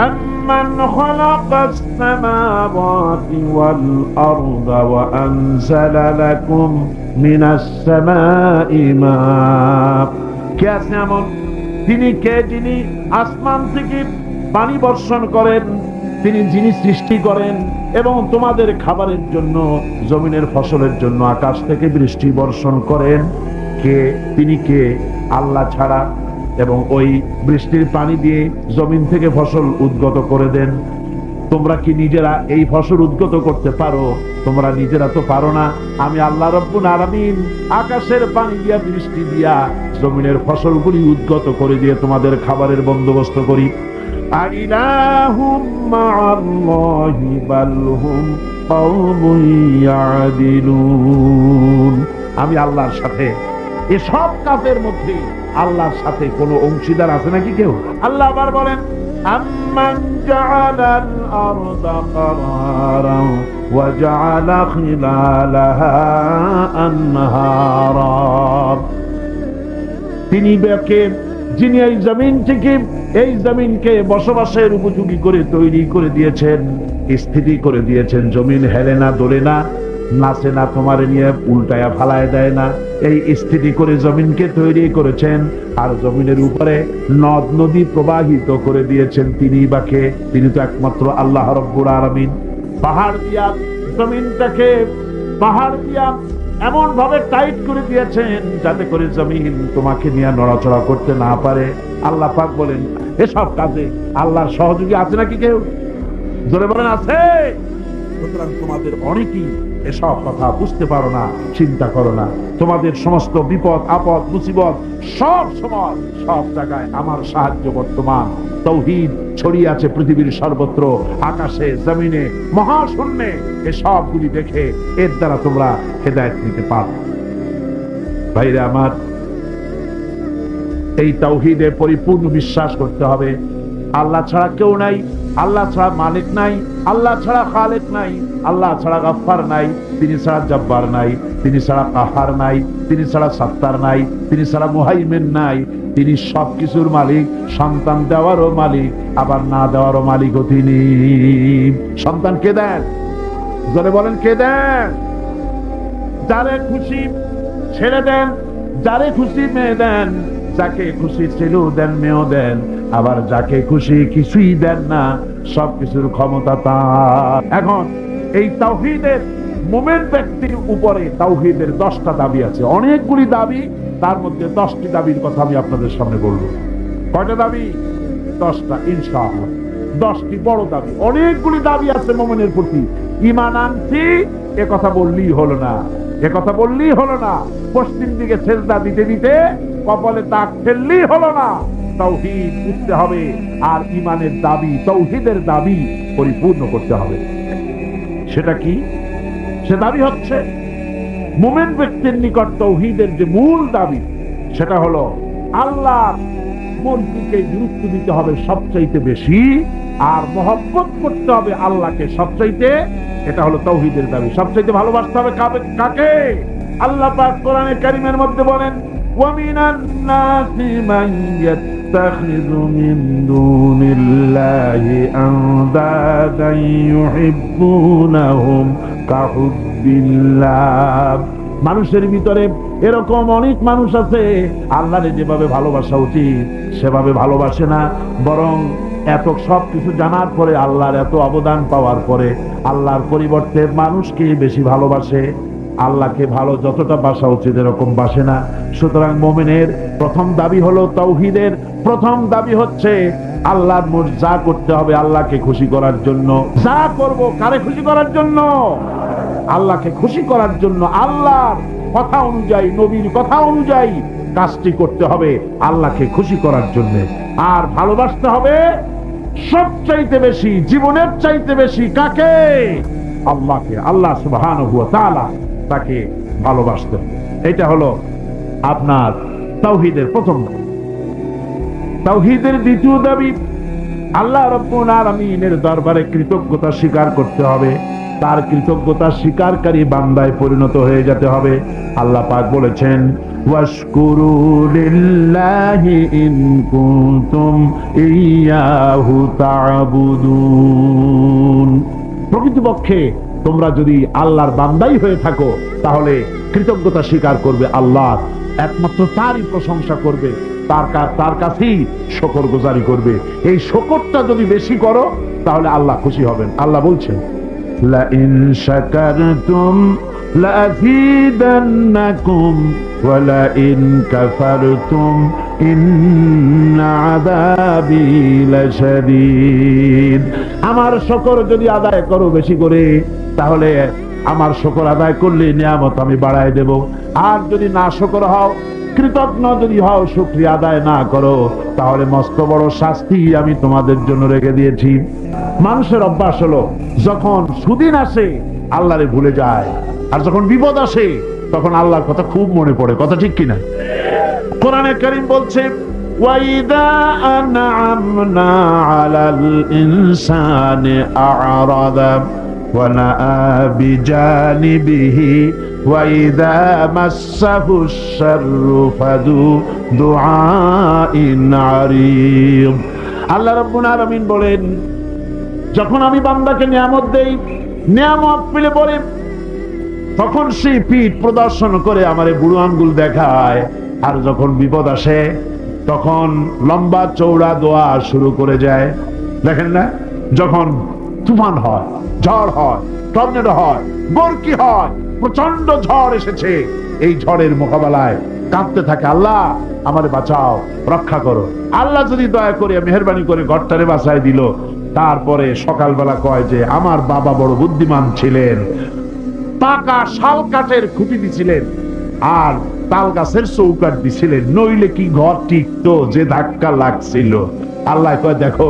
আম্মান খালাকাস সামাওয়াতি ওয়াল আরদা ওয়া আনজালা লাকুম মিনাস সামাই মা। কে আছে এমন? তিনি কে, যিনি আসমান থেকে পানি বর্ষণ করেন, তিনি যিনি সৃষ্টি করেন এবং তোমাদের খাবারের জন্য, জমিনের ফসলের জন্য আকাশ থেকে বৃষ্টি বর্ষণ করেন। কে? তিনি কে? আল্লাহ ছাড়া। এবং ওই বৃষ্টির পানি দিয়ে জমিন থেকে ফসল উদ্গত করে দেন। তোমরা কি নিজেরা এই ফসল উদ্গত করতে পারো? তোমরা নিজেরা তো পারো না। আমি আল্লাহ রাব্বুল আলামিন আকাশের পানি দিয়া, বৃষ্টি দিয়া জমিনের ফসলগুলি উদ্গত করে দিয়ে তোমাদের খাবারের বন্দোবস্ত করি। আইলাহুম মা'আল্লাহি বাল হুম কওমুন ইয়াদিলুন। আমি আল্লাহর সাথে এসব কাজের মধ্যে আল্লাহর সাথে কোনো অংশীদার আছে নাকি কেউ? আল্লাহ আবার বলেন, আম্মান জাআলাল আরদা কারারান ওয়া জাআলা খিলালাহা আনহারা। তিনি যিনি এই জমিন থেকে এই জমিনকে বসবাসের উপযোগী করে তৈরি করে দিয়েছেন, স্থিতি করে দিয়েছেন, জমিন হেলে না দোলে না, নাচে না, তোমার নিয়ে উল্টায়া ফালায় দেয় না, এই স্থিতি করে জমিনকে তৈরি করেছেন। আর জমিনের উপরে নদ নদী প্রবাহিত করে দিয়েছেন তিনি বাকে, তিনি তো একমাত্র আল্লাহ রব্বুল আলামিন। পাহাড় দিয়া জমিনটাকে, পাহাড় দিয়া এমন ভাবে টাইট করে দিয়েছেন যাতে করে জমিন তোমাকে নিয়ে নড়াচড়া করতে না পারে। আল্লাহ পাক বলেন এসব কাজে আল্লাহর সহযোগী আছে নাকি কেউ? জোরে বলেন আছে? সুতরাং তোমাদের অনেকেই এসব কথা বুঝতে পারো না, চিন্তা করো না। তোমাদের সমস্ত বিপদ আপদ মুসিবত সব সময় সব জায়গায় আমার সাহায্য বর্তমান। তাওহীদ ছড়িয়ে আছে পৃথিবীর সর্বত্র, আকাশে জমিনে মহাশূন্যে। এসবগুলি দেখে এর দ্বারা তোমরা হেদায়েত নিতে পারো। ভাইরা আমার, এই তাওহীদে পরিপূর্ণ বিশ্বাস করতে হবে। আল্লাহ ছাড়া কেউ নাই, আল্লাহ ছাড়া মালিক নাই, আল্লাহ ছাড়া খালেক নাই, আল্লাহ ছাড়া গাফফার নাই, তিনি ছাড়া জব্বার নাই, তিনি ছাড়া কাহার নাই, তিনি ছাড়া সাত্তার নাই, তিনি ছাড়া মুহাইমিন নাই। তিনি সবকিছুর মালিক, সন্তান দেওয়ারও মালিক, আবার না দেওয়ারও মালিকও তিনি। সন্তান কে দেন? জোরে বলেন কে দেন? যারে খুশি ছেড়ে দেন, যারে খুশি মেয়ে দেন, যাকে খুশি ছেলেও দেন মেয়েও দেন, আবার যাকে খুশি কিছুই দেন না। সবকিছুর ক্ষমতা তার। এখন এই তাওহীদের মুমিন ব্যক্তির উপরে তাওহীদের 10টা দাবি আছে, অনেকগুলি দাবি, তার মধ্যে 10টি দাবির কথা আমি আপনাদের সামনে বলবো। কয়টা দাবি? 10টা ইনশাআল্লাহ। 10টি বড় দাবি, অনেকগুলি দাবি আছে মুমিনের প্রতি। ঈমান আনছি এ কথা বললেই হলো না, এ কথা বললেই হলো না। পশ্চিম দিকে সেজদা দিতে দিতে কপালে দাগ ফেললেই হলো না। তাওহীদ বুঝতে হবে, আর ঈমানের দাবি, তাওহীদের দাবি পরিপূর্ণ করতে হবে। সেটা কি? সে দাবি হচ্ছে মুমিন ব্যক্তির নিকট তাওহীদের যে মূল দাবি, সেটা হলো আল্লাহর মর্জিকে গুরুত্ব দিতে হবে সবচাইতে বেশি, আর মহব্বত করতে হবে আল্লাহকে সবচাইতে। এটা হলো তাওহীদের দাবি। সবচাইতে ভালোবাসতে হবে কাকে? আল্লাহ পাক কোরআনে কারীমের মধ্যে বলেন, ওয়ামিনান নাসি মান ইয়াত্তাখিযু মিন দুনিল্লাহি আনদাদান ইউহিব্বুনাহুম কাহুব্বিল্লাহ। মানুষের ভিতরে এরকম অনেক মানুষ আছে, আল্লাহরে যেভাবে ভালোবাসা উচিত সেভাবে ভালোবাসে না, বরং এত সব কিছু জানার পরে, আল্লাহর এত অবদান পাওয়ার পরে আল্লাহর পরিবর্তে মানুষকে বেশি ভালোবাসে। আল্লাহকে ভালো যতটা বাসা উচিত এরকম বাসে না। সুতরাং মুমিনের প্রথম দাবি হলো, তাওহীদের প্রথম দাবি হচ্ছে আল্লাহর যা করতে হবে আল্লাহকে খুশি করার জন্য। যা করব কারে খুশি করার জন্য? আল্লাহকে খুশি করার জন্য। আল্লাহর কথা অনুযায়ী, নবীর কথা অনুযায়ী কাজটি করতে হবে আল্লাহকে খুশি করার জন্য। আর ভালোবাসতে হবে সবচাইতে বেশি, জীবনের চাইতে বেশি কাকে? আল্লাহকে। আল্লাহ সুবহানাহু ওয়া তাআলা, তাকে ভালোবাসতে হবে। এটা হলো আপনার তাওহীদের প্রথম দাবি। তাওহীদের দ্বিতীয় দাবি, আল্লাহ রাব্বুল আলামিনের দরবারে কৃতজ্ঞতা স্বীকার করতে হবে। তার কৃতজ্ঞতা স্বীকারকারী বান্দায় পরিণত হয়ে যেতে হবে। আল্লাহ পাক বলেছেন, ওয়াশকুরু লিল্লাহি ইন কুনতুম ইয়াহু তা'বুদুন। প্রকৃতপক্ষে তোমরা যদি আল্লাহর বান্দাই হয়ে থাকো তাহলে কৃতজ্ঞতা স্বীকার করবে আল্লাহ, একমাত্র তারই প্রশংসা করবে, তার কাছেই শুকরগুজারি করবে। এই শুকরটা যদি বেশি করো তাহলে আল্লাহ খুশি হবেন। আল্লাহ বলছেন, লা ইন শাকারতুম লাযীদান্নাকুম ওয়া লা ইন কাফারতুম ইন্না আযাবী লাশাদীদ। আমার শুকর যদি আদায় করো বেশি করে, তাহলে আমার শুকর আদায় করলে নিয়ামত আমি বাড়ায় দেব। আর যদি না শুকর হও, কৃতজ্ঞ যদি হও, শুকরিয়া আদায় না করো, তাহলে মস্ত বড় শাস্তি আমি তোমাদের জন্য রেখে দিয়েছি। মানুষের অভ্যাস হলো যখন সুদিন আসে আল্লাহরে ভুলে যায়, আর যখন বিপদ আসে তখন আল্লাহর কথা খুব মনে পড়ে। কথা ঠিক কিনা? কোরআনে কারীম বলছে, ওয়াইদা আনআমনা আলাল ইনসানি আ'রাদা ونأى بجانبه وإذا مسه الشر فذو دعاء عريض। আল্লাহ রাব্বুল আলামিন বলেন, যখন আমি বান্দাকে নিয়ামত দেই, নিয়ামত পেলে পরে তখন সে পিঠ প্রদর্শন করে আমারে বুড়ো আঙ্গুল দেখায়, আর যখন বিপদ আসে তখন লম্বা চৌড়া দোয়া শুরু করে যায়। দেখেন না, যখন তুফান হয়, ঝড় হয়, টর্নেডো হয়, বরকি হয়, প্রচন্ড ঝড় এসেছে, এই ঝড়ের মোকাবেলায় কাঁদতে থাকে, আল্লাহ আমারে বাঁচাও, রক্ষা করো। আল্লাহ যদি দয়া করে মেহেরবানি করে ঘরটারে বাঁচায় দিল, তারপরে সকালবেলা কয় যে আমার বাবা বড় বুদ্ধিমান ছিলেন, পাকা শাল কাঠের খুঁটি দিছিলেন আর তাল গাছের চৌকাঠ দিছিলেন, নইলে কি ঘর টিকতো, যে ধাক্কা লাগছিল। আল্লাহ কয় দেখো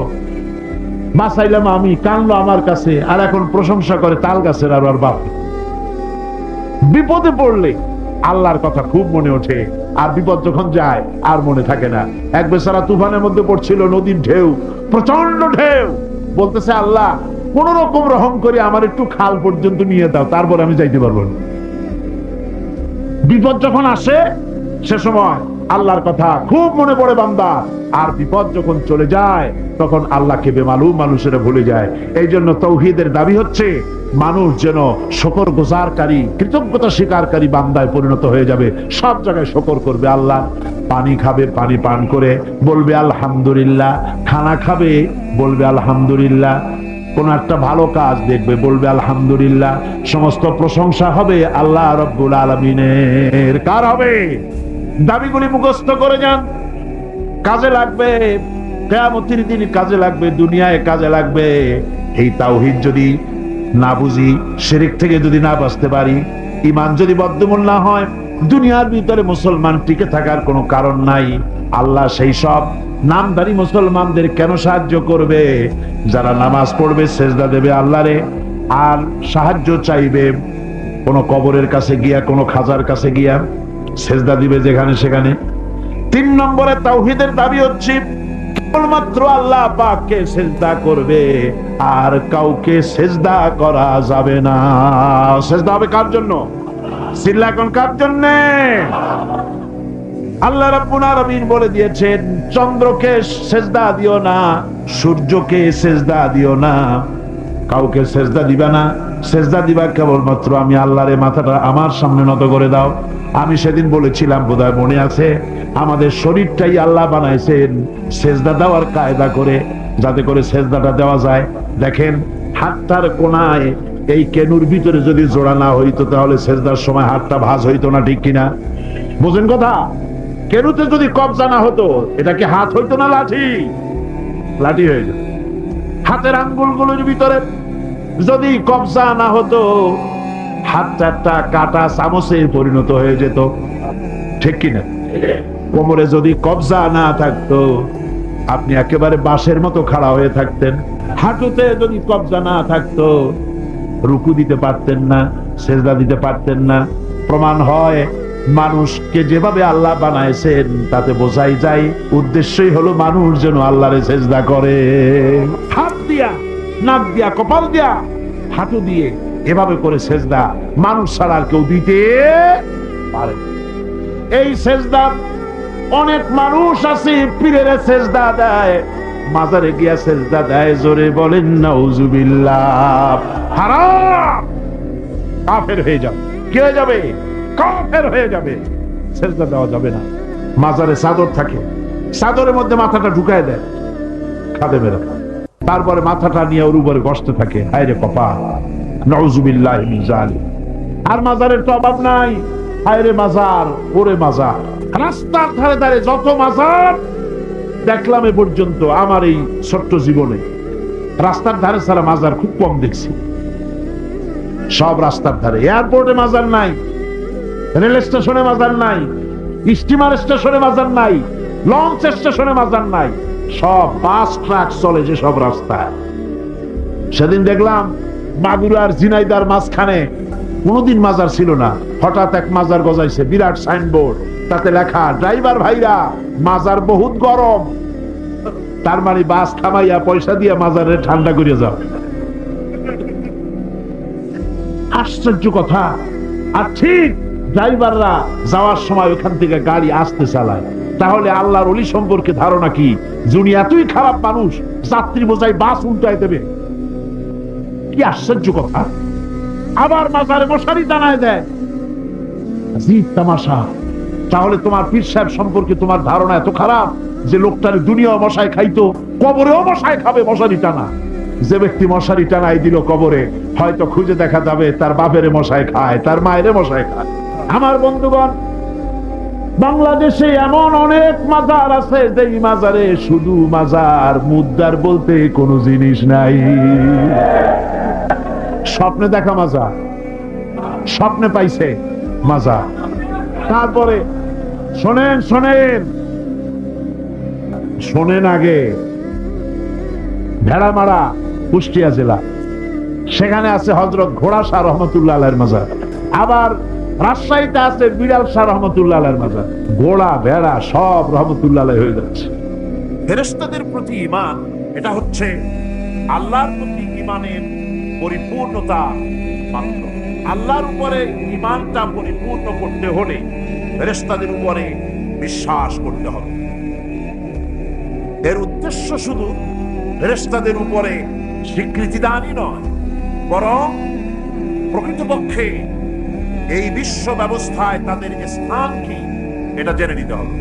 বাঁচাইলাম আমি, কানলো আমার কাছে, আর এখন প্রশংসা করে তাল গাছের আর বাপ। বিপদে পড়লে আল্লাহর কথা খুব মনে ওঠে, আর বিপদ যখন যায় আর মনে থাকে না। এক বেচারা তুফানের মধ্যে পড়ছিল, নদীর ঢেউ, প্রচন্ড ঢেউ, বলতেছে আল্লাহ কোন রকম রহম করে আমার একটু খাল পর্যন্ত নিয়ে দাও, তারপর আমি যাইতে পারবো না। বিপদ যখন আসে সে সময় আল্লাহর কথা খুব মনে পড়ে বান্দা, আর বিপদ যখন চলে যায় তখন আল্লাহকে বেমালুম মানুষেরা ভুলে যায়। এই জন্য তাওহীদের দাবি হচ্ছে মানুষ যেন শকর গুজারকারী, কৃতজ্ঞতা স্বীকারকারী বান্দায় পরিণত হয়ে যাবে, সব জায়গায় শকর করবে আল্লাহ। পানি খাবে, পানি পান করে বলবে আলহামদুলিল্লাহ, খানা খাবে বলবে আলহামদুলিল্লাহ, কোন একটা ভালো কাজ দেখবে বলবে আলহামদুলিল্লাহ। সমস্ত প্রশংসা হবে আল্লাহ রাব্বুল আলামিনের। কার হবে? দাবিগুলি মুখস্থ করে যান, কাজে লাগবে, কিয়ামতের দিন কাজে লাগবে, দুনিয়ায় কাজে লাগবে। এই তাওহীদ যদি না বুঝি, শিরক থেকে যদি না বাঁচতে পারি, ঈমান যদি বদ্ধমূল না হয়, দুনিয়ার ভিতরে মুসলমান টিকে থাকার কোনো কারণ নাই। আল্লাহ সেই সব নামধারী মুসলমানদের কেন সাহায্য করবে? যারা নামাজ পড়বে, সেজদা দেবে আল্লাহরে, আর সাহায্য চাইবে কোন কবরের কাছে গিয়া, কোন খাজার কাছে গিয়া সেজদা দিবে যেখানে সেখানে। 3 নম্বরে তাওহীদের দাবি হচ্ছে কেবলমাত্র আল্লাহ পাককে সেজদা করবে, আর কাউকে সেজদা করা যাবে না। সেজদা হবে কার জন্য? সিল্লা এখন কার জন্য? আল্লাহ রাব্বুল আলামিন বলে দিয়েছেন, চন্দ্রকে সেজদা দিও না, সূর্যকে সেজদা দিও না, কাউকে সেজদা দিবা না। সেজদা দিবা কেবলমাত্র আমি আল্লাহরে। মাথাটা আমার সামনে নত করে দাও। আমি সেদিন বলেছিলাম, বোধহয় মনে আছে, আমাদের শরীরটাই আল্লাহ বানাইছেন সেজদা দেওয়ার কায়দা করে, যাতে করে সেজদাটা দেওয়া যায়। দেখেন হাতটার কোনায় এই কেনুর ভিতরে যদি জোড়া না হইতো, তাহলে সেজদার সময় হাতটা ভাঁজ হইতো না, ঠিক কিনা? বুঝেন কথা? কেনুতে যদি কবজা না হতো, এটা কি হাত হইতো না লাঠি? লাঠি হয়ে যেত। হাতের আঙ্গুলগুলোর ভিতরে যদি কবজা না হতো, হাতটা একটা কাটা চামচে পরিণত হয়ে যেত, ঠিক কিনা? কোমরে যদি কবজা না থাকতো, আপনি একেবারে বাঁশের মতো খাড়া হয়ে থাকতেন। হাঁটুতে যদি কবজা না থাকতো, রুকু দিতে পারতেন না, সেজদা দিতে পারতেন না। প্রমাণ হয় মানুষকে যেভাবে আল্লাহ বানাইছেন, তাতে বোঝাই যায় উদ্দেশ্যই হলো মানুষ যেন আল্লাহরে সেজদা করে। হাত দিয়া, নাক দিয়া, কপাল দিয়া, হাঁটু দিয়ে এভাবে করে সেজদা মানুষ ছাড়া আর কেউ দিতে পারে। এই সেজদা অনেক মানুষ আছে পীরের সেজদা দেয়, মাজারে গিয়া সেজদা দেয়, জোরে বলেন নাউজুবিল্লাহ। হারাম, কাফের হয়ে যাবে। কি হয়ে যাবে? কাফের হয়ে যাবে। সেজদা দেওয়া যাবে না। মাজারে চাদর থাকে, চাদরের মধ্যে মাথাটা ঢুকায় দেয় খাদেমেরা, তারপরে মাথাটা নিয়ে ওর উপরে বসতে থাকে। হায় রে কপাল, নাউজুবিল্লাহ মিন যালিক। আর মাজারের তো অভাব নাই। হায় রে মাজার, ওরে মাজার। রাস্তার ধারে ধারে যত মাজার দেখলাম এ পর্যন্ত আমার এই ছোট্ট জীবনে, রাস্তার ধারে ছাড়া মাজার খুব কম দেখছি। সব রাস্তার ধারে। এয়ারপোর্টে মাজার নাই, রেল স্টেশনে মাজার নাই, স্টিমার স্টেশনে মাজার নাই, লঞ্চ স্টেশনে মাজার নাই, সব বাস ট্রাক চলে যে সব রাস্তায়। সেদিন দেখলাম মাগুরার ঝিনাইদার মাঝখানে কোনোদিন মাজার ছিল না, হঠাৎ এক মাজার গজাইছে, বিরাট সাইনবোর্ড, তাতে লেখা ড্রাইভার ভাইরা মাজার বহুত গরম। তার মানে বাস থামাইয়া পয়সা দিয়ে মাজারে ঠান্ডা করে যাও। আশ্চর্য কথা। আর ঠিক ড্রাইভাররা যাওয়ার সময় ওখান থেকে গাড়ি আসতে চালায়। তাহলে আল্লাহর ওলি সম্পর্কে ধারণা কি? যিনি এতই খারাপ মানুষ, যাত্রী বোঝাই বাস উল্টায় দেবে। কি আশ্চর্য কথা। আবার মাজারে মশারি টানায় দেয়। আজিব তামাশা। তাহলে তোমার পীর সাহেব সম্পর্কে তোমার ধারণা এত খারাপ যে লোকটার দুনিয়া মশায় খাইতো, কবরেও মশায় খাবে মশারি টানা। যে ব্যক্তি মশারি টানাই দিল কবরে, হয়তো খুঁজে দেখা যাবে তার বাপের মশায় খায়, তার মায়ের মশায় খায়। আমার বন্ধুগণ, বাংলাদেশে এমন অনেক মাজার আছে যেই মাজারে শুধু মাজার, মুদ্দার বলতে কোনো জিনিস নাই। স্বপ্নে দেখা মাজার, স্বপ্নে পাইছে মাজার। তারপরে শোনেন শোনেন শোনেন, আগে ভেড়ামারা কুষ্টিয়া জেলা, সেখানে আছে হযরত ঘোড়া শাহ রহমতুল্লাহ আলাইহির মাজার। আবার রাজশাহীতে আছে বিড়াল শাহ রহমতুল্লাহ আলাইহির মাজার। ঘোড়া ভেড়া সব রহমতুল্লাহ আলাইহি হয়ে যাচ্ছে। ফেরেশতাদের প্রতি ঈমান, এটা হচ্ছে আল্লাহর প্রতি ঈমানের পরিপূর্ণতা মাত্র। আল্লাহর উপরে ঈমানটা পরিপূর্ণ করতে হলে ফেরেশতাদের উপরে বিশ্বাস করতে হবে। এর উদ্দেশ্য শুধু ফেরেশতাদের উপরে স্বীকৃতি দানই নয়, বরং প্রকৃতপক্ষে এই বিশ্ব ব্যবস্থায় তাদের স্থান কি এটা জেনে নিতে হবে।